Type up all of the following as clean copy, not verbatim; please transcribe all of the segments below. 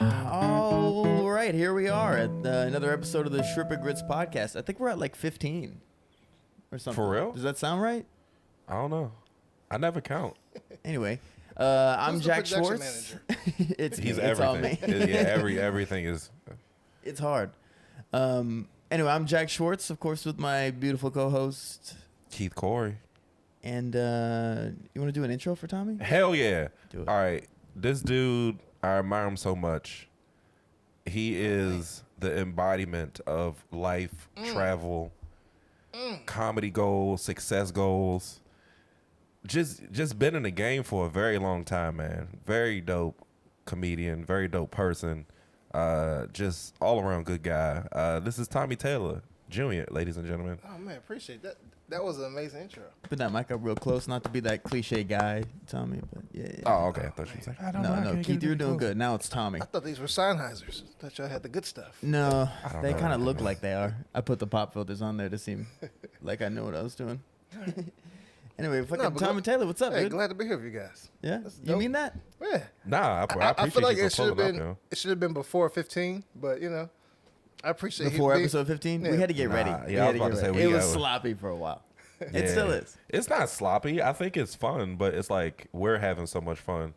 All right, here we are at another episode of the Shrimp and Grits podcast. I think we're at like 15 or something. For real? Does that sound right? I don't know. I never count. Anyway, I'm Who's the Jack production Schwartz. manager? It's everything. all me. Everything is. It's hard. Anyway, I'm Jack Schwartz, of course, with my beautiful co-host. Keith Corey. And you want to do an intro for Tommy? Hell yeah. Do it. All right. This dude, I admire him so much. He is the embodiment of life, travel, comedy goals, success goals. Just been in the game for a very long time, man. Very dope comedian, very dope person. Just all around good guy. This is Tommy Taylor Jr., ladies and gentlemen. Oh man, appreciate that. That was an amazing intro. Put that mic up real close, not to be that cliche guy, Tommy, but yeah. Oh, okay. I thought she was like, I don't know. No, Keith, you're doing good. Now it's Tommy. I thought these were Sennheisers. I thought y'all had the good stuff. No, I don't they know kind of anything look about like they are. I put the pop filters on there to seem like I knew what I was doing. Anyway, fucking but Tommy Taylor, what's up, Hey, dude? glad to be here with you guys. Yeah, That's you dope. mean that? Yeah. Nah, I appreciate I feel like you it should have pulling up, been yo. it should have been before 15, but you know, I appreciate Before being- episode 15, we yeah. had to get ready. Nah, We yeah, I had was to about get to say, ready. we It was got- sloppy for a while. It Yeah. still is. It's not sloppy. I think it's fun, but it's like we're having so much fun.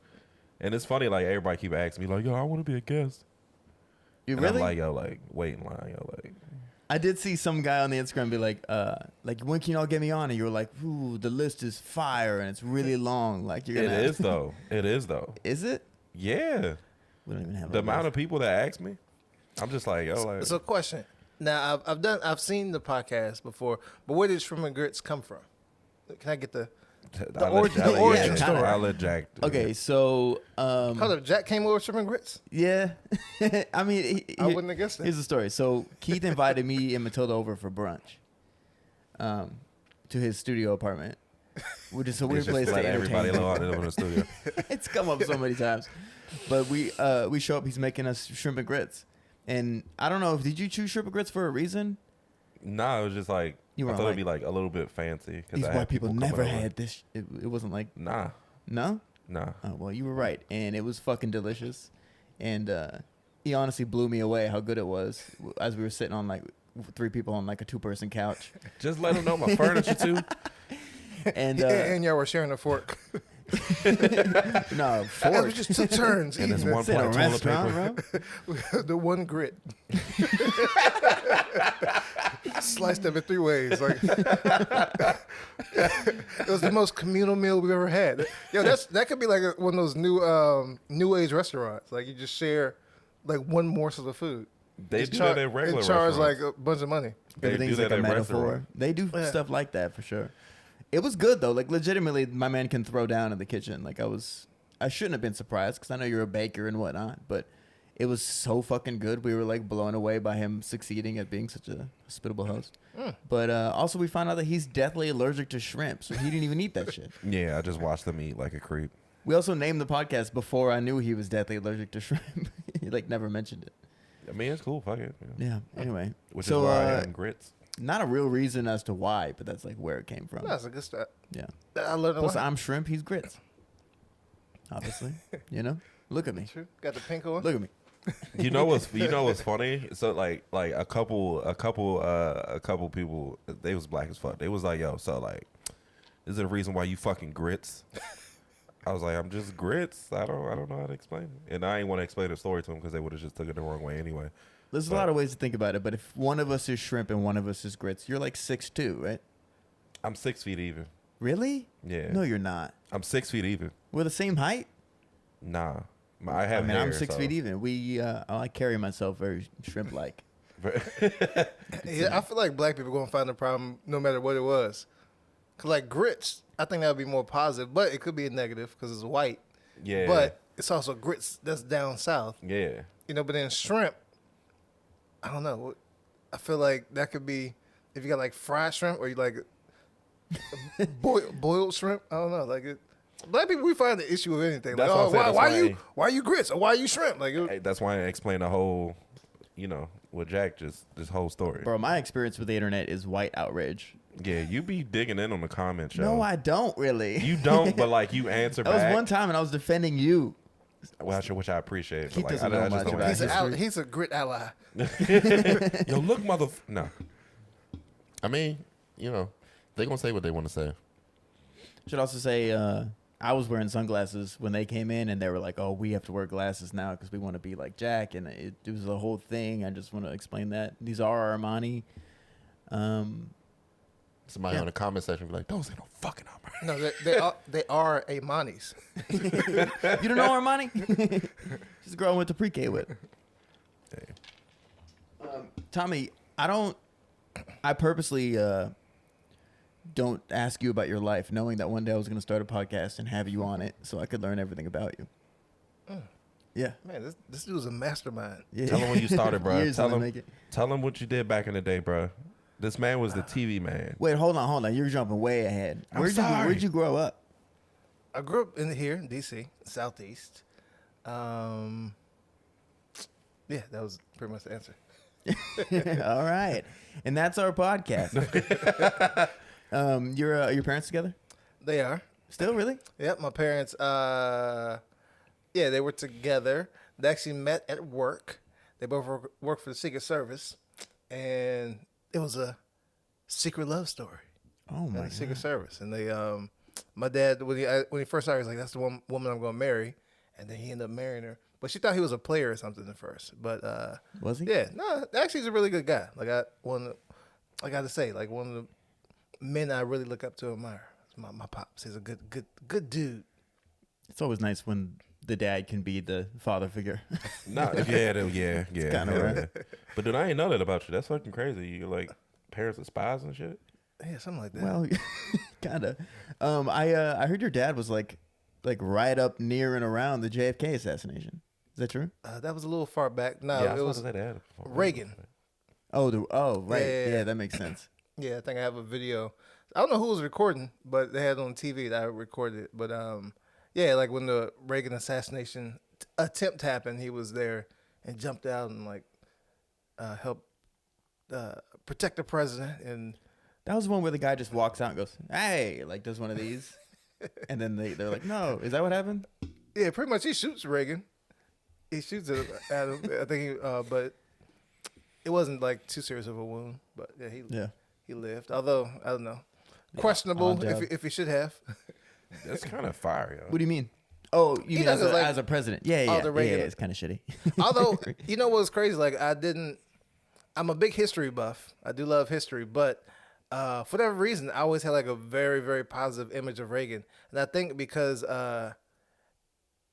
And it's funny, like everybody keep asking me, like, yo, I want to be a guest. You And really? I'm like, yo, like, wait in line, yo, like. I did see some guy on the Instagram be like, when can y'all get me on? And you were like, ooh, the list is fire and it's really long. Like you're It gonna is though. It is though. Is it? Yeah. We don't even have The a amount list. of people that ask me, I'm just like, yo, like. So, question. Now, I've seen the podcast before, but where did Shrimp and Grits come from? Can I get the origin story? I'll let Jack. do Okay, it. so Hold up, Jack came over with Shrimp and Grits? yeah, I mean, I wouldn't have guessed that. Here's the story. So Keith invited me and Matilda over for brunch, to his studio apartment, which is a weird It's just place to let entertain. everybody people. know in the studio. It's come up so many times, but we show up. He's making us shrimp and grits, and I don't know. Did you choose shrimp and grits for a reason? Nah, it was just like, You I were thought like, it'd be like a little bit fancy. These I white had people coming never over. had this. It wasn't like Nah, no. nah. Oh, well, you were right, and it was fucking delicious, and he honestly blew me away how good it was as we were sitting on like three people on like a 2-person couch, Just let them know my furniture too. and And y'all were sharing a fork. no We fork. just took turns. And it's eating one It's in a part toilet restaurant, paper. bro. the one grit. Sliced up in 3 ways. Like it was the most communal meal we've ever had. Yo, that could be like one of those new age restaurants. Like you just share like one morsel of food. They Just do that at regular and charge like restaurants. a bunch of money. They do Everything's that like a at metaphor. restaurants. They do Yeah. stuff like that for sure. It was good though. Like legitimately, my man can throw down in the kitchen. Like I shouldn't have been surprised because I know you're a baker and whatnot, but it was so fucking good. We were like blown away by him succeeding at being such a hospitable host. But also we found out that he's deathly allergic to shrimp, so he didn't even eat that shit. Yeah, I just watched them eat like a creep. We also named the podcast before I knew he was deathly allergic to shrimp. He like never mentioned it. I mean, it's cool. Fuck it. Yeah. Yeah. Anyway, Which so is why I am grits. not a real reason as to why, but that's like where it came from. That's a good start. Yeah. I learned a Plus, lot. I'm shrimp. He's grits. Obviously, you know. Look at me. True. Got the pink on. Look at me. You know what's funny? So like a couple people, they was black as fuck. They was like, yo, so like, is there a reason why you fucking grits? I was like, I'm just grits. I don't know how to explain it, and I ain't want to explain the story to them because they would have just took it the wrong way anyway. There's a lot of ways to think about it, but if one of us is shrimp and one of us is grits, you're like 6'2", right? I'm 6 feet even. Really? Yeah. No, you're not. I'm 6 feet even. We're the same height. Nah, I have. I'm hair, 6 so. feet even. I carry myself very shrimp-like. Yeah, I feel like black people gonna find a problem no matter what it was. Cause like grits, I think that would be more positive, but it could be a negative because it's white. Yeah. But it's also grits that's down south. Yeah. You know, but then shrimp, I don't know. I feel like that could be if you got like fried shrimp or you like boiled shrimp. I don't know. Like it, black people, we find the issue with anything. Like, That's what I said. That's why you grits or why you shrimp? Like, Hey, that's why I explained the whole, with Jack, just this whole story. Bro, my experience with the internet is white outrage. Yeah, you be digging in on the comments, show. No, I don't really. You don't, but like you answer That back. was one time, and I was defending you. which I appreciate. He But like, doesn't know I just much don't about like history. He's a grit ally. Yo, look, no. I mean, they gonna say what they want to say. Should also say, I was wearing sunglasses when they came in, and they were like, "Oh, we have to wear glasses now because we want to be like Jack," and it was a whole thing. I just want to explain that these are Armani. Somebody in the comment section be like, "Those ain't no fucking Armani." No, they are Amanis. You don't know Armani? She's a girl I went to pre-K with. Tommy, I purposely don't ask you about your life, knowing that one day I was going to start a podcast and have you on it so I could learn everything about you. Yeah. Man, this dude's a mastermind. Yeah. Tell him when you started, bro. Years Tell till I him. make it. Tell him what you did back in the day, bro. This man was the TV man. Wait, hold on. You're jumping way ahead. I'm Where'd sorry. you grow up? I grew up here in D.C., Southeast. Yeah, that was pretty much the answer. All right. And that's our podcast. Your parents together? They are. Still, really? Yep, my parents, they were together. They actually met at work. They both worked for the Secret Service. And it was a secret love story. Oh, my At the God. Secret Service. And they, my dad, when he first started, he was like, that's the one woman I'm going to marry. And then he ended up marrying her. But she thought he was a player or something at first. But, Was he? yeah, no, actually he's a really good guy. Like, I got to say, like, one of the men I really look up to and admire. My pops. He's a good dude. It's always nice when the dad can be the father figure. No, yeah. kinda hell right. yeah. But dude, I ain't know that about you. That's fucking crazy. You like parents are spies and shit. Yeah, something like that. Well, kind of. I heard your dad was like right up near and around the JFK assassination. Is that true? That was a little far back. No, Yeah, I it was supposed to say that before. Reagan. Oh, right. Yeah. Yeah, that makes sense. Yeah, I think I have a video. I don't know who was recording, but they had it on TV that I recorded it. But yeah, like when the Reagan assassination attempt happened, he was there and jumped out and like helped protect the president. And That was the one where the guy just walks out and goes, "Hey," like does one of these, and then they're like, "No, is that what happened?" yeah, pretty much he shoots Reagan. He shoots it at him. I think but it wasn't like too serious of a wound. But yeah, he lived. Although I don't know, questionable on job. if he should have. That's kind of fire, yo. What do you mean? Oh, you mean know, as 'cause, like, as a president? Yeah, all yeah, the yeah, Reagan- it's kind of shitty. Although, you know what's crazy? Like, I'm a big history buff. I do love history, but for whatever reason, I always had like a very, very positive image of Reagan. And I think because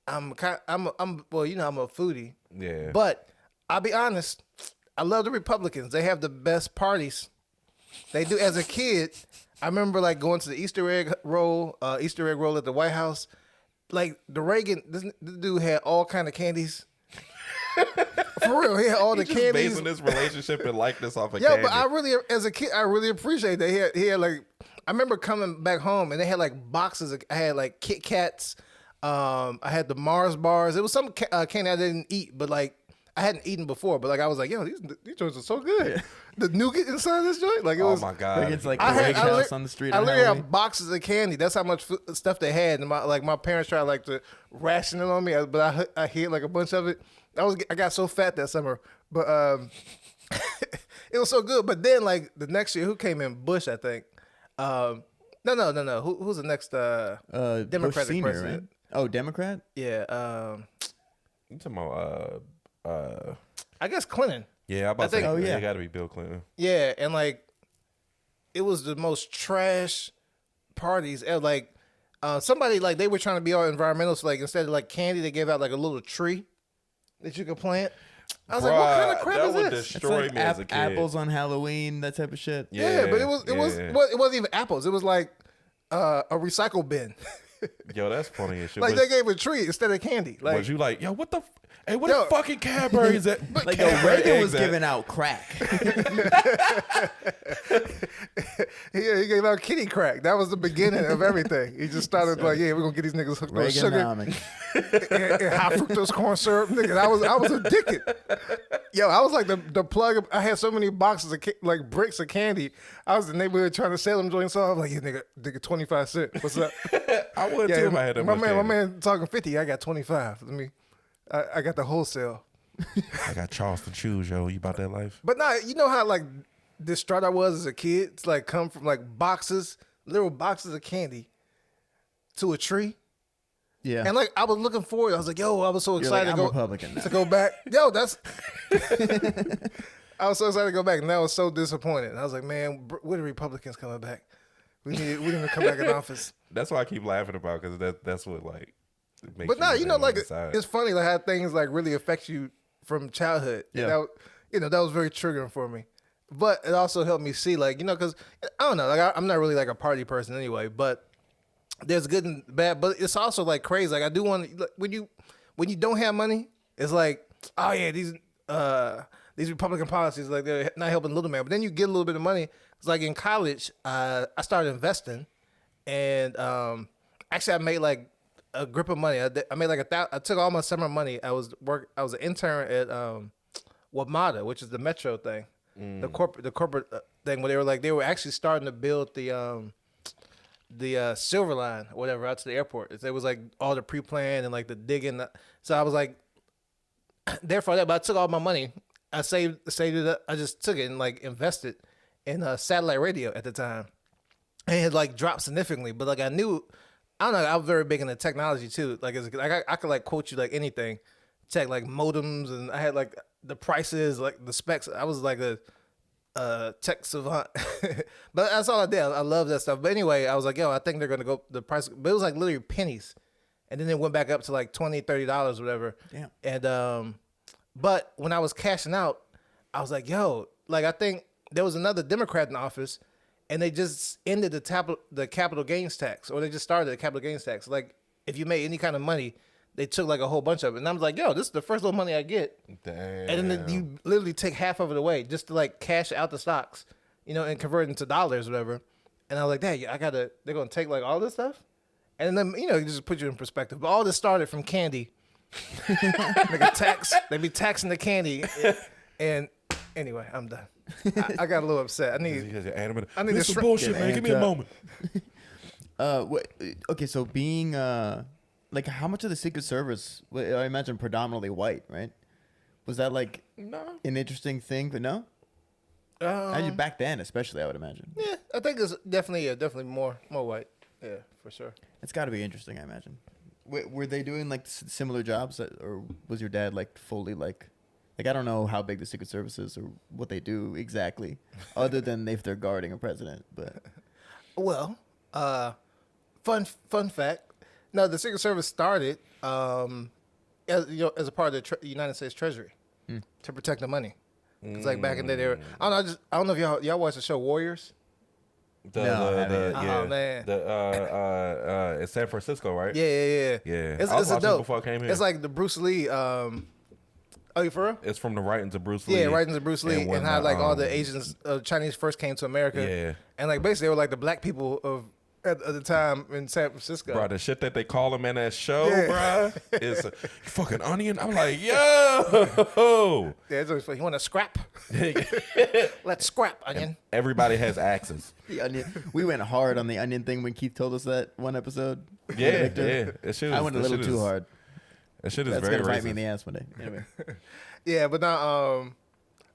I'm a foodie, Yeah. but I'll be honest, I love the Republicans. They have the best parties. They do. As a kid, I remember like going to the Easter egg roll at the White House. Like the Reagan, this dude had all kind of candies. For real, he had all the He's just candies. basing this relationship and likeness off of Yeah, candy. but I really, as a kid, I really appreciate that. He had like, I remember coming back home and they had like boxes. I had like Kit Kats. I had the Mars bars. It was some candy I didn't eat, but like I hadn't eaten before. But like I was like, yo, these joints are so good. Yeah. The nougat inside this joint, like it oh was. my god. It's like I the had- Reagan I house li- on the street. I on literally Halloween. have boxes of candy. That's how much stuff they had. And my parents tried like to ration it on me, but I hid like a bunch of it. I got so fat that summer, but it was so good. But then like the next year, who came in? Bush, I think. No. Who's the next Bush Democratic Senior, president? right? Oh, Democrat? Yeah. You talking about I guess Clinton. yeah, I'm about to think- say Oh, yeah. it got to be Bill Clinton. Yeah, and like it was the most trash parties ever. Like somebody like they were trying to be all environmental, so like instead of like candy, they gave out like a little tree that you could plant. I was like, what kind of crap that is would this? It's destroy like me as a kid. apples on Halloween, that type of shit. Yeah, but it wasn't even apples. It was like a recycle bin. Yo, that's funny as shit. Like was, they gave a tree instead of candy. Like was you like, yo, what the? Hey, what Yo. the fucking Cadbury's at? Like yo, Cadbury Reagan was eggs at? giving out crack. he gave out kitty crack. That was the beginning of everything. He just started like, yeah, we're gonna get these niggas hooked on sugar Reaganomics. and high fructose corn syrup. Nigga, I was addicted. Yo, I was like the plug. I had so many boxes of like bricks of candy. I was in the neighborhood trying to sell them joints. So I was like, yeah, nigga, 25 cents. What's up? I would too if I had that my much man, candy. my man talking 50. I got 25. Let me I got the wholesale. I got Charleston shoes, yo. You about that life? But nah, you know how like distraught I was as a kid? It's like come from like boxes, little boxes of candy to a tree. Yeah. And like I was looking forward. I was like, yo, I was so You're like, excited I'm to go Republican now. to go back. Yo, that's I was so excited to go back, and I was so disappointed. I was like, man, when are Republicans coming back? We need to come back in office. That's what I keep laughing about because that's what like. Makes But nah, you know, on like the side. it's funny like how things like really affect you from childhood. Yeah. And that, you know, that was very triggering for me. But it also helped me see, like, you know, because I don't know, like I'm not really like a party person anyway. But there's good and bad. But it's also like crazy. Like I do want to, when you don't have money, it's like, oh yeah, these Republican policies, like they're not helping little man. But then you get a little bit of money. It's like in college, I started investing, and actually I made like a grip of money. I made like I took all my summer money. I was an intern at WMATA, which is the metro thing, the corporate thing where they were actually starting to build the Silver Line or whatever out to the airport. It was like all the pre-plan and like the digging. So I was like, therefore that. But I took all my money. I saved it up. I just took it and like invested in satellite radio at the time, and it had like dropped significantly. But like I knew, I don't know. I was very big into technology too. Like I could like quote you like anything, tech like modems, and I had like the prices, like the specs. I was like a tech savant. But that's all I did. I love that stuff. But anyway, I was like, yo, I think they're gonna go the price. But it was like literally pennies, and then it went back up to like $20, $30 or whatever. Damn. And but when I was cashing out, I was like, yo, like I think there was another Democrat in office, and they just ended the capital gains tax, or they just started the capital gains tax. Like if you made any kind of money, they took like a whole bunch of it. And I was like, yo, this is the first little money I get. Damn. And then you literally take half of it away just to like cash out the stocks, you know, and convert it into dollars or whatever. And I was like, dang, they're going to take like all this stuff? And then, you know, it just put you in perspective. But all this started from candy. They be taxing the candy. And anyway, I'm done. I got a little upset. I need Because you're animated. I need This to is bullshit, man. Give me a amped up. moment. Okay, so being like, how much of the Secret Service? I imagine predominantly white, right? Was that like No. an interesting thing? But no, back then, especially, I would imagine. Yeah, I think it's definitely more white. Yeah, for sure. It's got to be interesting, I imagine. Were they doing like similar jobs, or was your dad like fully like I don't know how big the Secret Service is or what they do exactly, other than if they're guarding a president. But Well, fun fact. No, the Secret Service started as a part of the United States Treasury to protect the money. It's like back in the day, they were, I don't know if y'all watch the show Warriors. The Oh, man. It's San Francisco, right? Yeah. Yeah. It's I was a watching it dope. before I came here. It's like the Bruce Lee. Oh, you for real? It's from the writings of Bruce Lee. Yeah, writings of Bruce Lee, when and how like all the um, Asians, Chinese first came to America. Yeah. And like basically they were like the black people at the time in San Francisco. Bro, the shit that they call him in that show, Yeah. bro, is you fucking onion. I'm like, yo. Yeah, it's always funny. You want to scrap? Let's scrap, onion. Everybody has axes. the onion, we went hard on the onion thing when Keith told us that one episode. Yeah, Victor. yeah. That shit is, I went a that little shit too is- hard. That shit is That's very gonna bite me in racist. the ass one day. Anyway. Yeah, but now,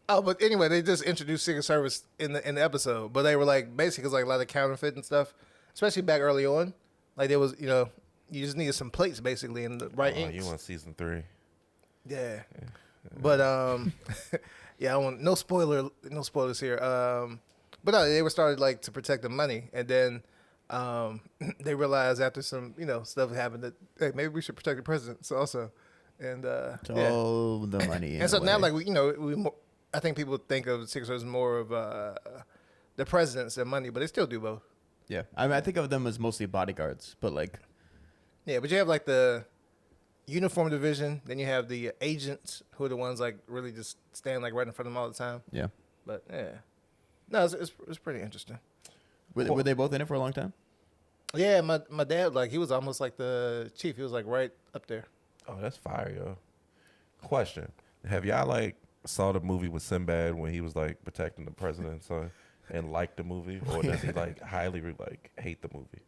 but anyway, they just introduced Secret Service in the episode, but they were like basically it's like a lot of counterfeit and stuff, especially back early on. Like there was, you know, you just needed some plates basically and the right Oh, inks. you want season 3? Yeah. But yeah, I want no spoilers here. But no, they were started like to protect the money, and then they realized after some stuff happened that hey, maybe we should protect the presidents also, and yeah. All the money. And so now like I think people think of Secret Service more of the presidents than money, but they still do both. Yeah, I mean, I think of them as mostly bodyguards, but like, Yeah, but you have like the uniform division, then you have the agents who are the ones like really just stand like right in front of them all the time. yeah. But yeah, no, it's pretty interesting. Were they both in it for a long time? Yeah, my dad like he was almost like the chief. He was like right up there. Oh, that's fire, yo. Question: have y'all like saw the movie with Sinbad when he was like protecting the president's son and liked the movie, or does he like highly like hate the movie?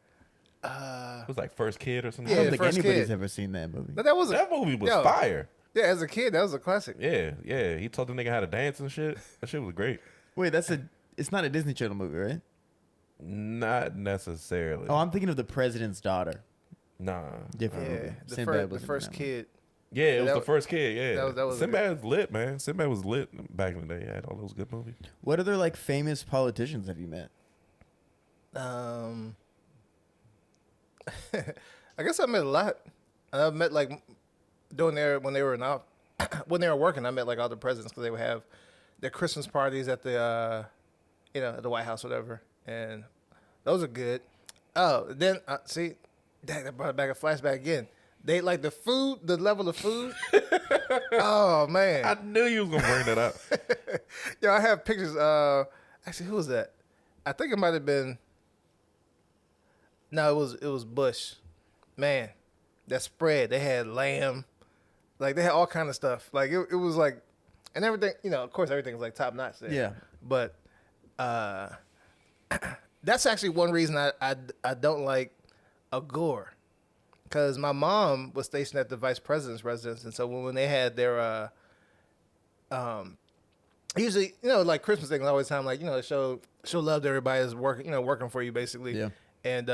It was like First Kid or something. I Yeah, don't think First anybody's Kid. ever seen that movie. But that was That movie was Yo. fire. Yeah, as a kid, that was a classic. Yeah, yeah. He taught the nigga how to dance and shit. That shit was great. Wait, it's not a Disney Channel movie, right? Not necessarily. Oh, I'm thinking of The President's Daughter. Nah. Different Yeah, movie. the, Sinbad the was in first that one. kid. Yeah, it was that the wa- first kid. Yeah, that was a Sinbad was lit, man. Sinbad was lit back in the day. He had all those good movies. What other like famous politicians have you met? I guess I met a lot. I met like doing there when they were not when they were working. I met like all the presidents because they would have their Christmas parties at the at the White House, or whatever, and those are good. Oh, then see, that brought back a flashback again. They like the food, the level of food. Oh man, I knew you was gonna bring that up. yo, I have pictures. Actually, who was that? I think it might have been. No, it was Bush. Man, that spread. They had lamb, like they had all kind of stuff. Like it was like, and everything. Of course, everything was like top notch there. Yeah. But that's actually one reason I don't like Gore, because my mom was stationed at the vice president's residence, and so when they had their usually like Christmas things always time like show love to everybody that's working working for you basically. Yeah. And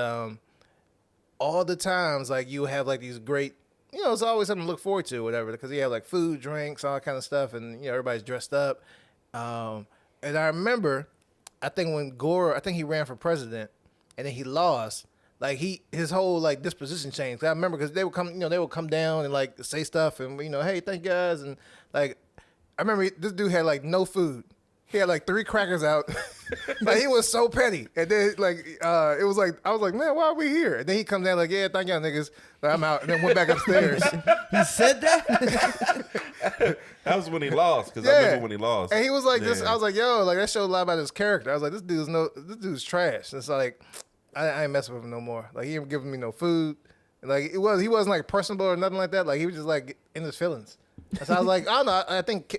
all the times like you have like these great it's always something to look forward to, whatever, because you have like food, drinks, all that kind of stuff, and everybody's dressed up. And I remember, I think when Gore, I think he ran for president, and then he lost. Like his whole like disposition changed. I remember because they would come down and like say stuff, and hey, thank you guys, and like I remember this dude had like no food. He had like 3 crackers out. Like he was so petty. And then like it was like I was like, man, why are we here? And then he comes down like, yeah, thank y'all niggas. Like, I'm out. And then went back upstairs. He said that? That was when he lost. Because I remember when he lost. And he was like this. Yeah. I was like, yo, like that showed a lot about his character. I was like, this dude's trash. And it's like I ain't messing with him no more. Like he ain't giving me no food. And like he wasn't like personable or nothing like that. Like he was just like in his feelings. And so I was like, I don't know. I think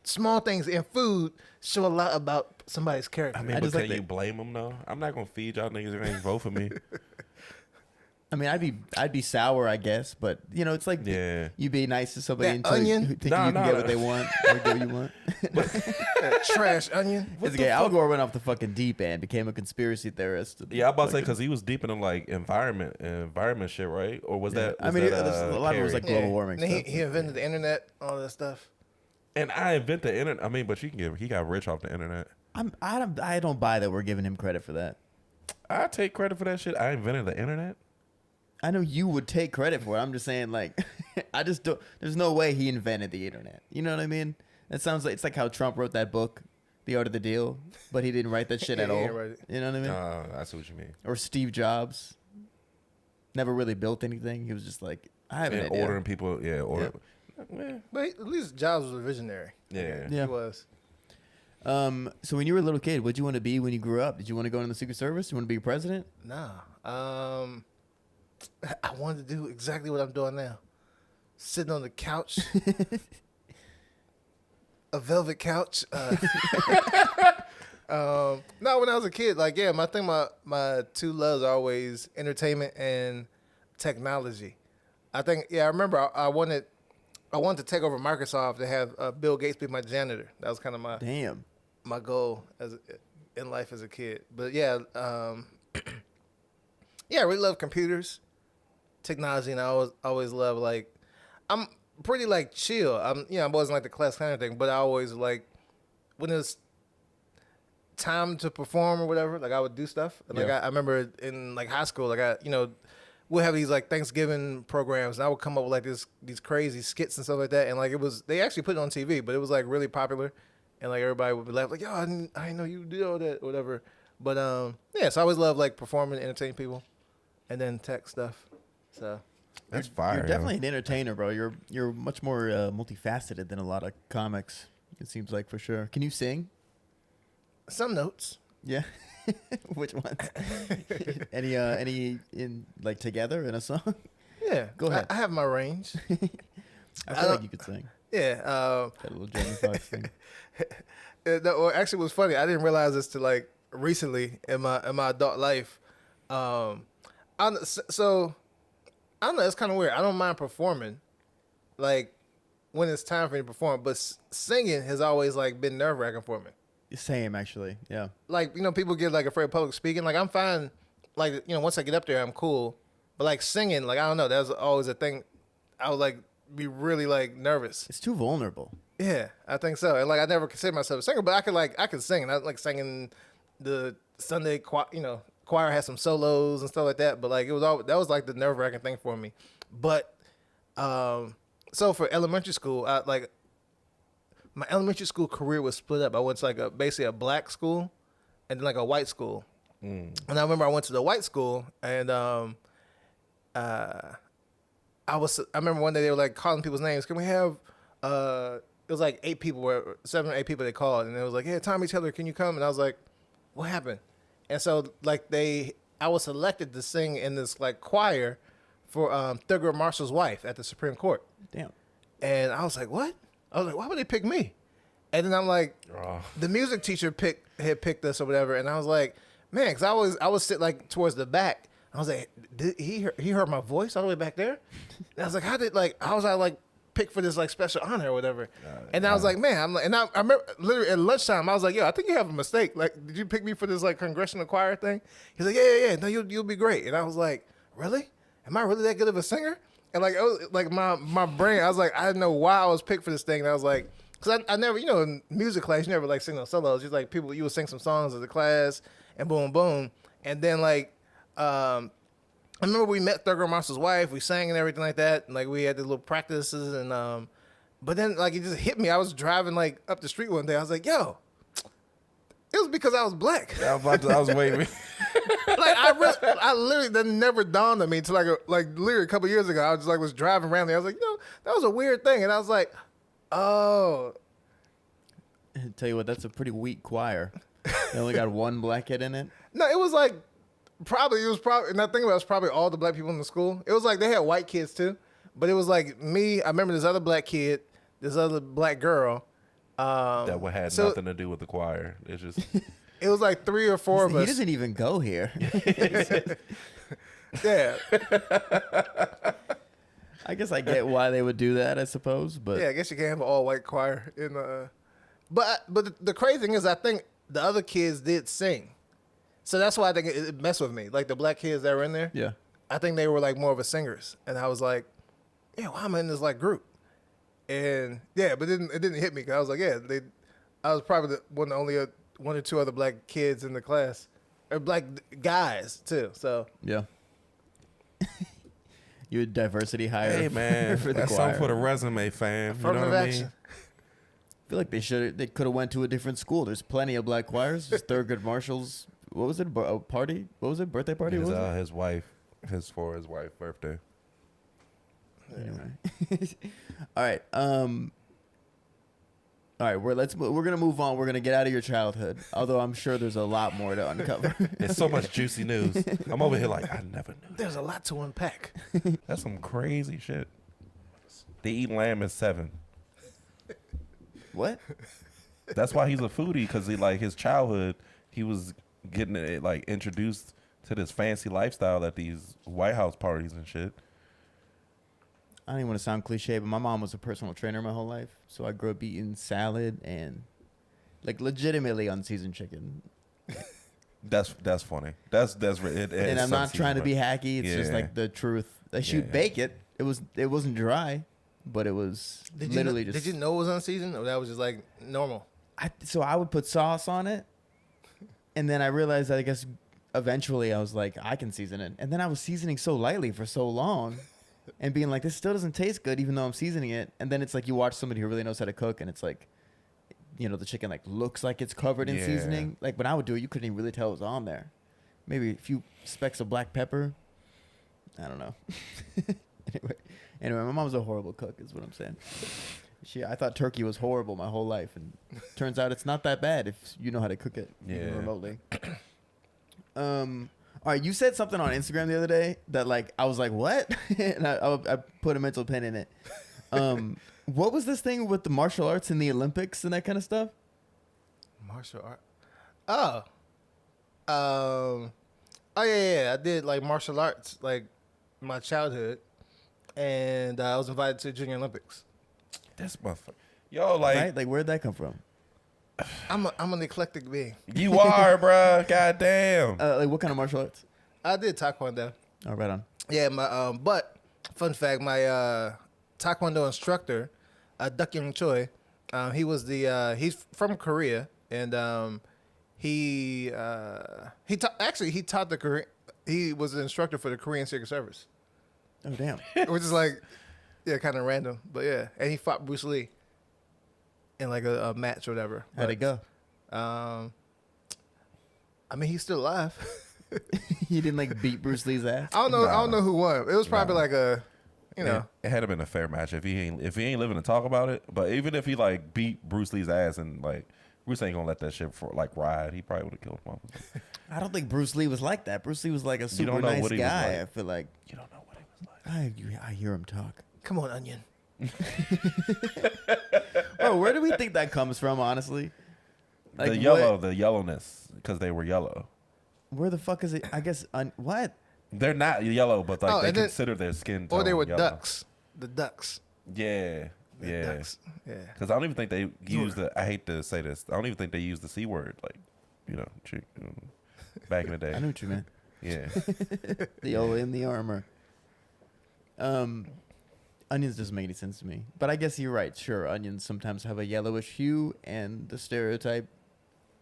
small things in food show a lot about somebody's character. I mean, I but just can like you blame him though? I'm not gonna feed y'all niggas if you ain't vote for me. I mean, I'd be sour, I guess, but it's like Yeah. you be nice to somebody That until onion? you think Nah, you can nah. get what they want or get what you want. That trash onion. It's okay. Al Gore went off the fucking deep end, became a conspiracy theorist. Yeah, I'm about to say because he was deep into like environment shit, right? Or was that? I mean, that, there's a lot of it was Kerry? like global warming And then stuff. he invented the internet, all that stuff. And I invented the internet. I mean, but he got rich off the internet. I don't buy that we're giving him credit for that. I take credit for that shit. I invented the internet. I know you would take credit for it. I'm just saying, like, I just don't. There's no way he invented the internet. You know what I mean? It sounds like it's like how Trump wrote that book, The Art of the Deal, but he didn't write that shit at Yeah, he all. didn't write it. You know what I mean? I see what you mean. Or Steve Jobs, never really built anything. He was just like, I have an And idea. ordering people, yeah. But at least Jobs was a visionary. Yeah. Yeah. He was. So when you were a little kid, what'd you want to be when you grew up? Did you want to go into the Secret Service? You want to be a president? Nah. I wanted to do exactly what I'm doing now. Sitting on the couch. A velvet couch. No, when I was a kid, like, yeah, my 2 loves are always entertainment and technology. I think, I remember I wanted to take over Microsoft to have Bill Gates be my janitor. That was kind of Damn. my goal in life as a kid. But yeah, yeah, I really love computers, technology, and I always love like I'm pretty like chill. I wasn't like the class kind of thing, but I always like when it's time to perform or whatever, like I would do stuff. And like Yeah. I remember in like high school, like we'll have these like Thanksgiving programs, and I would come up with like these crazy skits and stuff like that. And like they actually put it on TV, but it was like really popular, and like everybody would be laughing like, yo, I didn't know you did all that, whatever. But yeah, so I always love like performing, entertaining people, and then tech stuff. So That's fire. You're definitely an entertainer, bro. You're much more multifaceted than a lot of comics. It seems like, for sure. Can you sing? some notes. Yeah. Which ones? any in like together in a song? Yeah, Go ahead. I have my range. I feel like you could sing. Yeah. That little Jamie Foxx thing. Well, actually, it was funny. I didn't realize this till like recently in my adult life. So I don't know. It's kind of weird. I don't mind performing. Like when it's time for me to perform. But singing has always like been nerve wracking for me. Same, actually. Yeah. Like, you know, people get like afraid of public speaking. Like I'm fine. Like, you know, once I get up there, I'm cool. But like singing, like I don't know, that was always a thing. I would like be really like nervous. It's too vulnerable. Yeah, I think so. And like I never considered myself a singer, but I could sing. And I like singing the Sunday choir. You know, choir has some solos and stuff like that. But like it was all that was like the nerve wracking thing for me. But so for elementary school, my elementary school career was split up. I went to like basically a black school and then like a white school. And I remember I went to the white school and I remember one day they were like calling people's names. Can we have it was like 7 or 8 people they called, and it was like, "Hey, Tommy Taylor, can you come?" And I was like, "What happened?" And so like I was selected to sing in this like choir for Thurgood Marshall's wife at the Supreme Court. Damn. And I was like, "What?" I was like, "Why would they pick me?" And then I'm like, the music teacher had picked us or whatever, and I was like, "Man," because I was sit like towards the back. I was like, "Did he heard my voice all the way back there?" And I was like, how was I like picked for this like special honor or whatever? And I was like, man, I remember literally at lunchtime, I was like, yo, I think you have a mistake. Like, did you pick me for this like congressional choir thing? He's like, yeah. No, you'll be great. And I was like, really? Am I really that good of a singer? And like, like my brain, I was like, I didn't know why I was picked for this thing. And I was like, because I never, you know, in music class, you never like sing those solos. Just like you would sing some songs as a class and boom, boom. And then like, I remember we met Thurgood Marshall's wife. We sang and everything like that. And like we had the little practices and but then like it just hit me. I was driving like up the street one day. I was like, yo, it was because I was black. I was waiting. Like I literally that never dawned on me until like literally a couple years ago. I was just like was driving around there. I was like, that was a weird thing. And I was like, oh. I tell you what, that's a pretty weak choir. They only got one black kid in it. No, it was probably, and I think it was probably all the black people in the school. It was like they had white kids too, but it was like me. I remember this other black kid, this other black girl. That had nothing to do with the choir. It's just it was like 3 or 4 of us. He doesn't even go here. Yeah. I guess I get why they would do that, I suppose, but Yeah, I guess you can't have an all white choir in but the crazy thing is I think the other kids did sing. So that's why I think it messed with me. Like the black kids that were in there. yeah. I think they were like more of a singers. And I was like, yeah, why am I in this like group? And yeah, but it didn't hit me. Cause I was like, yeah, I was probably one or two other black kids in the class. Or black guys too. So Yeah. You would diversity hire. hey man, for the that's choir. something for the resume, fam. You know affirmative what I action. mean? I feel like they could have went to a different school. There's plenty of black choirs. There's Thurgood Marshall's. What was it? A party? What was it? Birthday party? What was it? His wife, his wife's birthday. Anyway. All right. All right. We're gonna move on. We're gonna get out of your childhood. Although I'm sure there's a lot more to uncover. It's so much juicy news. I'm over here like I never knew. There's a lot to unpack. That's some crazy shit. They eat lamb at 7. What? That's why he's a foodie, because his childhood, he was getting it like introduced to this fancy lifestyle at these White House parties and shit. I don't even want to sound cliche, but my mom was a personal trainer my whole life, so I grew up eating salad and like legitimately unseasoned chicken. That's funny. That's And I'm not trying to be hacky. It's just like the truth. Like she'd bake it. It wasn't dry, but it was Did just. you know it was unseasoned, or that was just like normal? So I would put sauce on it, and then I realized that I guess eventually I was like, I can season it. And then I was seasoning so lightly for so long and being like, this still doesn't taste good even though I'm seasoning it. And then it's like you watch somebody who really knows how to cook, and it's like, you know, the chicken like looks like it's covered in seasoning. Like when I would do it, you couldn't even really tell it was on there. Maybe a few specks of black pepper. I don't know. Anyway, my mom's a horrible cook is what I'm saying. I thought turkey was horrible my whole life, and turns out it's not that bad if you know how to cook it even remotely. All right, you said something on Instagram the other day that like I was like, what? And I put a mental pen in it. What was this thing with the martial arts and the Olympics and that kind of stuff? Martial art. Oh yeah. I did like martial arts like my childhood, and I was invited to the Junior Olympics. This motherfucker. Yo, like, right? Like, where'd that come from? I'm an eclectic being. you are, bruh. God damn. Like, what kind of martial arts? I did taekwondo. Oh, right on. Yeah, my but fun fact, my taekwondo instructor, Duck Young Choi, he's from Korea, and he taught the Korean. He was an instructor for the Korean Secret Service, Oh, damn. which is like, yeah, kind of random, but yeah. And he fought Bruce Lee in like a match or whatever. How'd it go? I mean, he's still alive. You didn't like beat Bruce Lee's ass? I don't know. I Nah. don't know who won. It was probably like a, you know. It had to been a fair match if he ain't living to talk about it. But even if he like beat Bruce Lee's ass and like Bruce ain't gonna let that shit for like ride, he probably would have killed him. I don't think Bruce Lee was like that. Bruce Lee was like a super don't know nice what he was guy. like. I feel like You don't know what he was like. I hear him talk. Come on, Onion. Bro, where do we think that comes from? Honestly, like, The yellowness, because they were yellow. Where the fuck is it? I guess what? They're not yellow, but like Oh, they and then- consider their skin Or they tone were yellow. ducks. The ducks. Yeah, The yeah. ducks. Yeah. Because I don't even think they use the. I hate to say this. I don't even think they use the C word. Like, back in the day. I know what you meant. Yeah. The old in the armor. Onions doesn't make any sense to me. But I guess you're right. Sure, onions sometimes have a yellowish hue, and the stereotype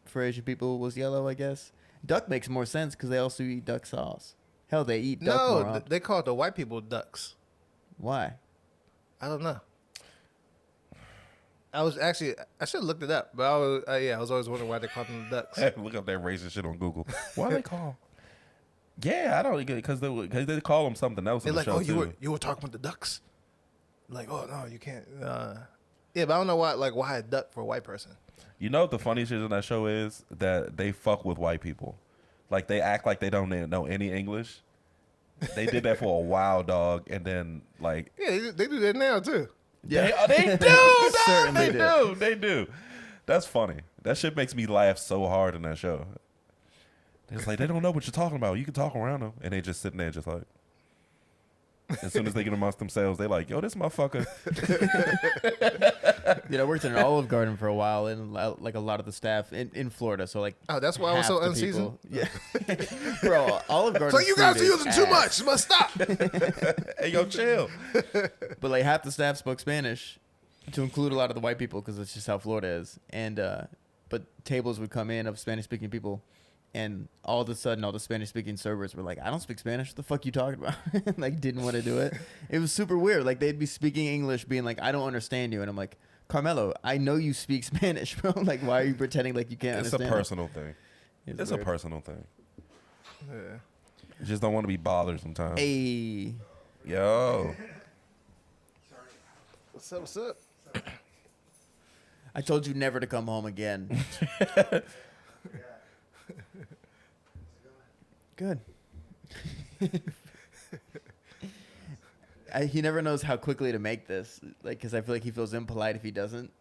for Asian people was yellow, I guess. Duck makes more sense because they also eat duck sauce. Hell, they eat duck more No, often. they call the white people ducks. Why? I don't know. I should have looked it up, but I was always wondering why they called them ducks. Look up that racist shit on Google. Why they call? Yeah, I don't because they call them something else They're in the like, show oh, too. you were talking about the ducks. Like, oh no, you can't. Yeah, but I don't know why a duck for a white person. You know what the funny shit in that show is that they fuck with white people. Like they act like they don't know any English. They did that for a while, dog, and then like Yeah, they do that now too. Yeah. they do, dog, Certainly they do. That's funny. That shit makes me laugh so hard in that show. It's like they don't know what you're talking about. You can talk around them, and they just sitting there, just like. As soon as they get amongst themselves, they like, yo, this motherfucker. Dude, I worked in an Olive Garden for a while, and like a lot of the staff in Florida. So like, Oh, that's why I was so half the unseasoned. people- Yeah, bro, Olive Garden. So you guys are using too much. You must stop. Hey, yo, chill. But like half the staff spoke Spanish, to include a lot of the white people, because that's just how Florida is. And but tables would come in of Spanish-speaking people, and all of a sudden, all the Spanish-speaking servers were like, "I don't speak Spanish. What the fuck you talking about?" Like, didn't want to do it. It was super weird. Like, they'd be speaking English, being like, "I don't understand you," and I'm like, "Carmelo, I know you speak Spanish, bro. Like, why are you pretending like you can't It's a understand?" personal thing. It's a weird. personal thing. Yeah. You just don't want to be bothered sometimes. Hey, Yo. What's up? What's up? I told you never to come home again. Good. He never knows how quickly to make this, like, because I feel like he feels impolite if he doesn't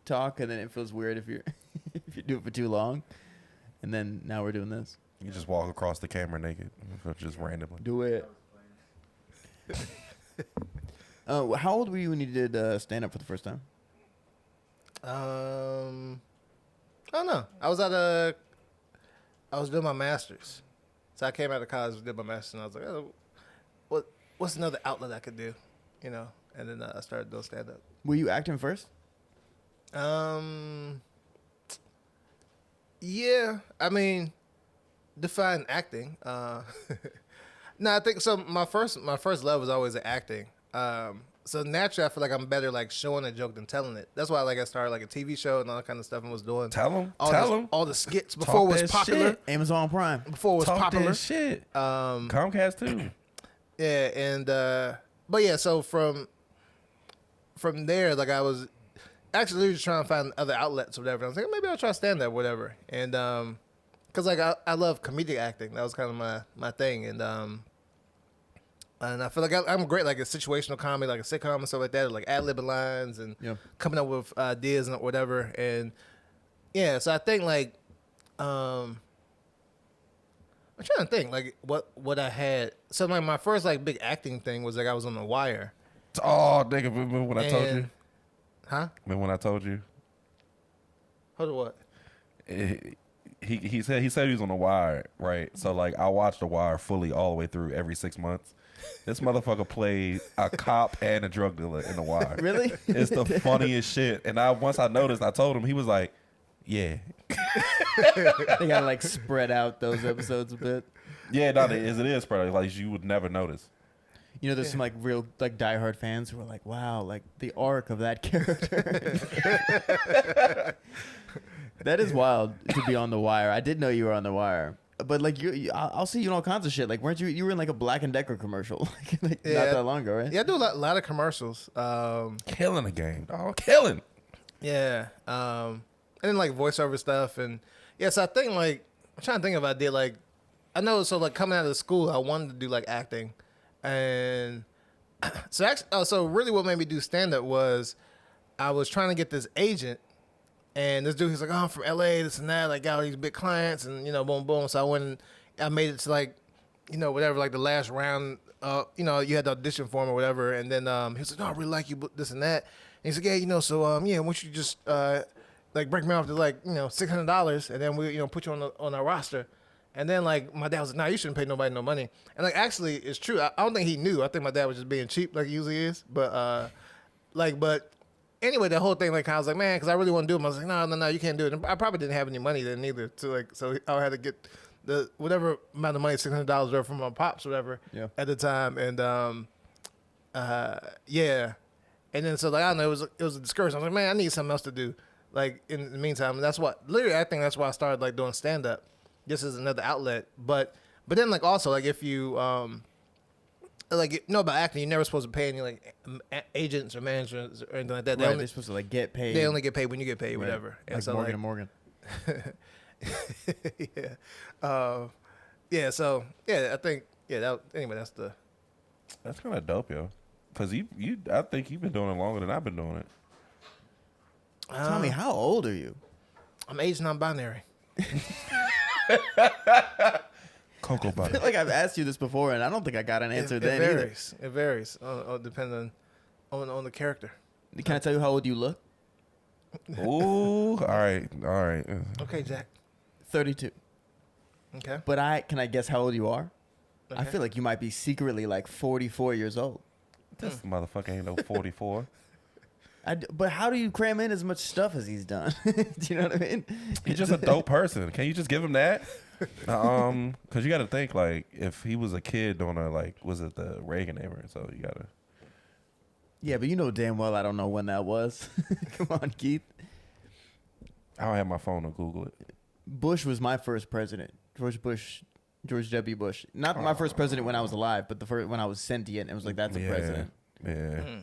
talk, and then it feels weird if you if you do it for too long, and then now we're doing this. You just walk across the camera naked, just randomly. Do it. How old were you when you did stand up for the first time? I don't know. I was doing my master's, so I came out of college, did my master's, and I was like, oh, what's another outlet I could do, you know? And then I started doing stand up. Were you acting first? Yeah, I mean, define acting. No, I think so. My first love was always acting. So naturally, I feel like I'm better like showing a joke than telling it. That's why like I started like a TV show and all that kind of stuff and was doing Tell them. all the skits before it was that popular. shit. Amazon Prime. Before it was Talk popular. that shit. Comcast too. Yeah, and but yeah, so from there, like I was actually just trying to find other outlets or whatever. I was like, maybe I'll try stand up, whatever. And cause like I love comedic acting. That was kind of my thing. And I feel like I'm great, like a situational comedy, like a sitcom and stuff like that, like ad-libbing lines and Yeah. coming up with ideas and whatever. And yeah, so I think like I'm trying to think like what I had. So like my first like big acting thing was like I was on The Wire. Oh, nigga, remember when I told you? And- Huh? Remember when I told you? Hold on, what? He said he was on The Wire, right? So like I watched The Wire fully all the way through every 6 months. This motherfucker played a cop and a drug dealer in The Wire. Really? It's the funniest shit. And once I noticed, I told him, he was like, "Yeah, They gotta like spread out those episodes a bit. yeah, no, it is probably like you would never notice." You know, there's some like real like diehard fans who are like, "Wow, like the arc of that character." That is wild to be on The Wire. I did know you were on The Wire, but like I'll see you in all kinds of shit. Like, weren't you? You were in like a Black and Decker commercial, like Yeah. not that long ago, right? Yeah, I do a lot of commercials. Killing the game, dog. Killing. Yeah. And then like voiceover stuff, and yeah. So I think like I'm trying to think if I did like I know. So like coming out of school, I wanted to do like acting, and so actually, so really what made me do stand up was I was trying to get this agent. And this dude, he's like, "Oh, I'm from LA, this and that. Like, got all these big clients, and boom, boom." So I went, and I made it to like, whatever, like the last round. You had to audition for him or whatever. And then he was like, "No, I really like you, but this and that." And he's like, "Yeah, so yeah, why don't you just like break me off to like $600, and then we put you on our roster." And then like my dad was like, "Nah, you shouldn't pay nobody no money." And like actually, it's true. I don't think he knew. I think my dad was just being cheap, like he usually is. But but. Anyway, the whole thing, like, I was like, man, because I really want to do it. I was like, no, you can't do it. And I probably didn't have any money then either. So I had to get the whatever amount of money, $600 were from my pops, or whatever, at the time. And yeah. And then so like I don't know, it was a discouragement. I was like, man, I need something else to do. Like in the meantime, and that's what literally I think that's why I started like doing stand up. This is another outlet, but then like also like if you like about acting, you're never supposed to pay any like agents or managers or anything like that. They're supposed to like get paid. They only get paid when you get paid, Right. whatever. And Like so Morgan and Morgan. yeah. So yeah, I think anyway, That's kind of dope, yo. Cause I think you've been doing it longer than I've been doing it. Tell me, how old are you? I'm age non-binary. Cocoa I butter. feel like I've asked you this before, and I don't think I got an answer then either. It varies depending on the character. Can I tell you how old you look? Ooh, all right. Okay, Jack. 32. Okay. But can I guess how old you are? I Okay. feel like you might be secretly like 44 years old. This motherfucker ain't no 44. But how do you cram in as much stuff as he's done? Do you know what I mean? He's just a dope person. Can you just give him that? Because you got to think like if he was a kid during was it the Reagan era? So you got to. Yeah, but you know damn well I don't know when that was. Come on, Keith. I don't have my phone to Google it. Bush was my first president. George W. Bush. Not my first president when I was alive, but the first when I was sentient. It was like, that's a president. Yeah.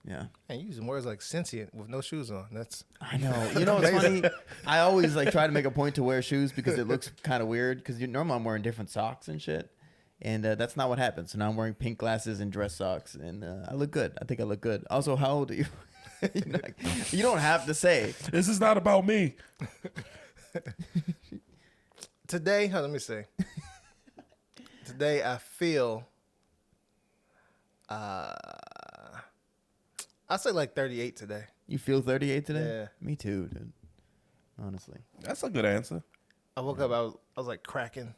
Yeah. And you using words like sentient with no shoes on. That's I know. You know what's funny? I always like try to make a point to wear shoes because it looks kind of weird. Because normally I'm wearing different socks and shit, and that's not what happened. So now I'm wearing pink glasses and dress socks, and I look good. I think I look good. Also, how old are you? You don't have to say. This is not about me. today. Let me see. Today I feel. I say like 38 today. You feel 38 today? Yeah. Me too, dude. Honestly. That's a good answer. I woke up. I was like cracking.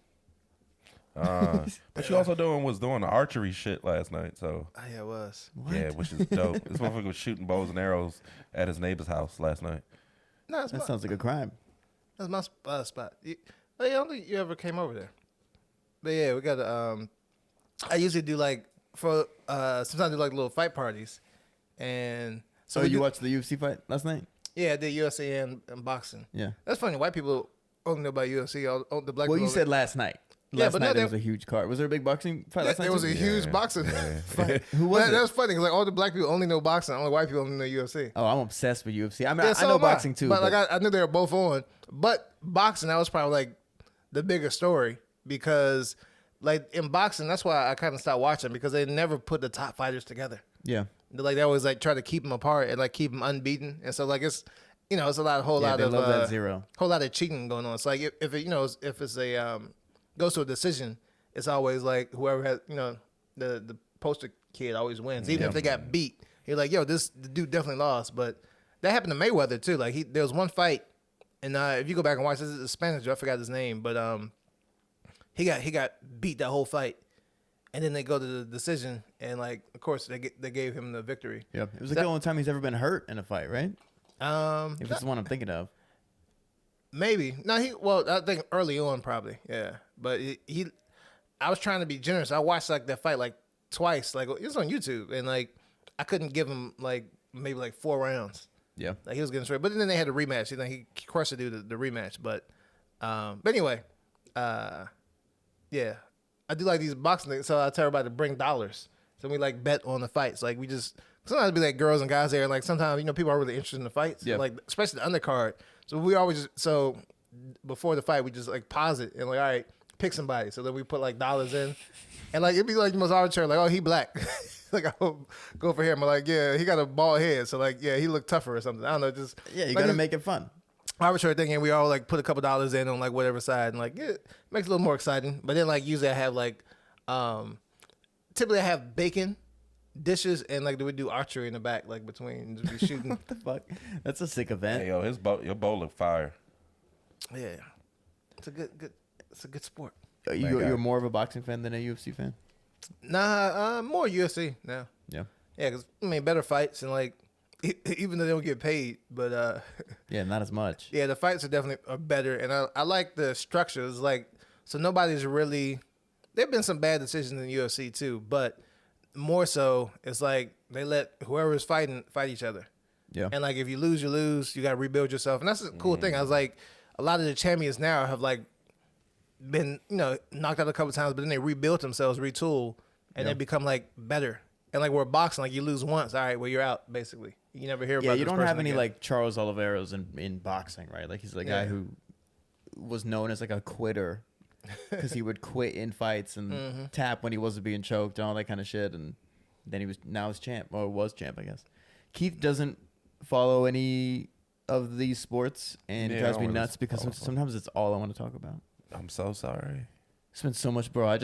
But you also was doing the archery shit last night. So Oh, yeah, it was. What? yeah, which is dope. This motherfucker was shooting bows and arrows at his neighbor's house last night. No, that's That my, sounds like a crime. that's my spot. I don't think you ever came over there. But yeah, we got I usually do like sometimes I do like little fight parties, and So we you do- watched the UFC fight last night? Yeah, I did UFC and boxing. Yeah. That's funny. White people only know about UFC. All the black Well, people. you said last night. Yeah, Last but night no, there they- was a huge card. Was there a big boxing fight last night? there was too? a huge boxing fight. Who was it? That's funny because like all the black people only know boxing. Only white people only know UFC. Oh, I'm obsessed with UFC. I mean, Yeah, I so know am boxing too. But like I knew they were both on. But boxing, that was probably like the bigger story because like in boxing, that's why I kind of stopped watching because they never put the top fighters together. yeah. Like they always like try to keep them apart and like keep them unbeaten. And so like it's it's a whole Yeah, lot they of love that zero. whole lot of cheating going on. So like if it if it's a goes to a decision, it's always like whoever has the poster kid always wins, even if they got beat. You're like, yo, the dude definitely lost, but That happened to Mayweather too. Like there was one fight, and if you go back and watch, this is a Spanish dude, I forgot his name, but he got beat that whole fight, and then they go to the decision, and like of course they gave him the victory. Yep. It was like the only time he's ever been hurt in a fight, right? If it's the one I'm thinking of. Maybe well I think early on probably, yeah. But I was trying to be generous. I watched like that fight like twice, like it was on YouTube, and like I couldn't give him like maybe like 4 rounds. Yeah. Like he was getting straight, but then they had a rematch. He crushed the dude the rematch, but anyway, yeah, I do like these boxing things, so I tell everybody to bring dollars. So we like bet on the fights. Like we just sometimes be like girls and guys there, and like sometimes people are really interested in the fights. Yeah. Like especially the undercard. So we always before the fight we just like pause it and like all right, pick somebody. So then we put like dollars in, and like it'd be like the most arbitrary. Like oh he black, like I'll go for him. I'm like yeah he got a bald head, so like yeah he looked tougher or something. I don't know, just Yeah, you like, gotta make it fun. arbitrary thing, and we all like put a couple dollars in on like whatever side, and like it makes it a little more exciting. But then like usually I have like typically I have bacon dishes, and like we do archery in the back, like between just be shooting. What the fuck? That's a sick event. Hey, yo, your bowl look fire. Yeah, it's a good sport. You're more of a boxing fan than a UFC fan? Nah, more UFC now. Yeah. Yeah, because I mean better fights, and like even though they don't get paid, but Yeah, not as much. yeah, the fights are definitely better, and I like the structures. Like so nobody's really. There've been some bad decisions in the UFC too, but more so it's like they let whoever's fighting fight each other. Yeah. And like if you lose, you lose. You got to rebuild yourself, and that's a cool thing. I was like, a lot of the champions now have like been knocked out a couple times, but then they rebuilt themselves, retool, and they become like better. And like we're boxing, like you lose once, all right, well you're out basically. You never hear about. Yeah, you this don't person have any again. like Charles Oliveira's in boxing, right? Like he's the guy who was known as like a quitter because he would quit in fights and tap when he wasn't being choked and all that kind of shit. And then now he's champ, or was champ, I guess. Keith doesn't follow any of these sports, and it Yeah, drives I me don't really nuts because follow. sometimes it's all I want to talk about. I'm so sorry. Spent so much, bro.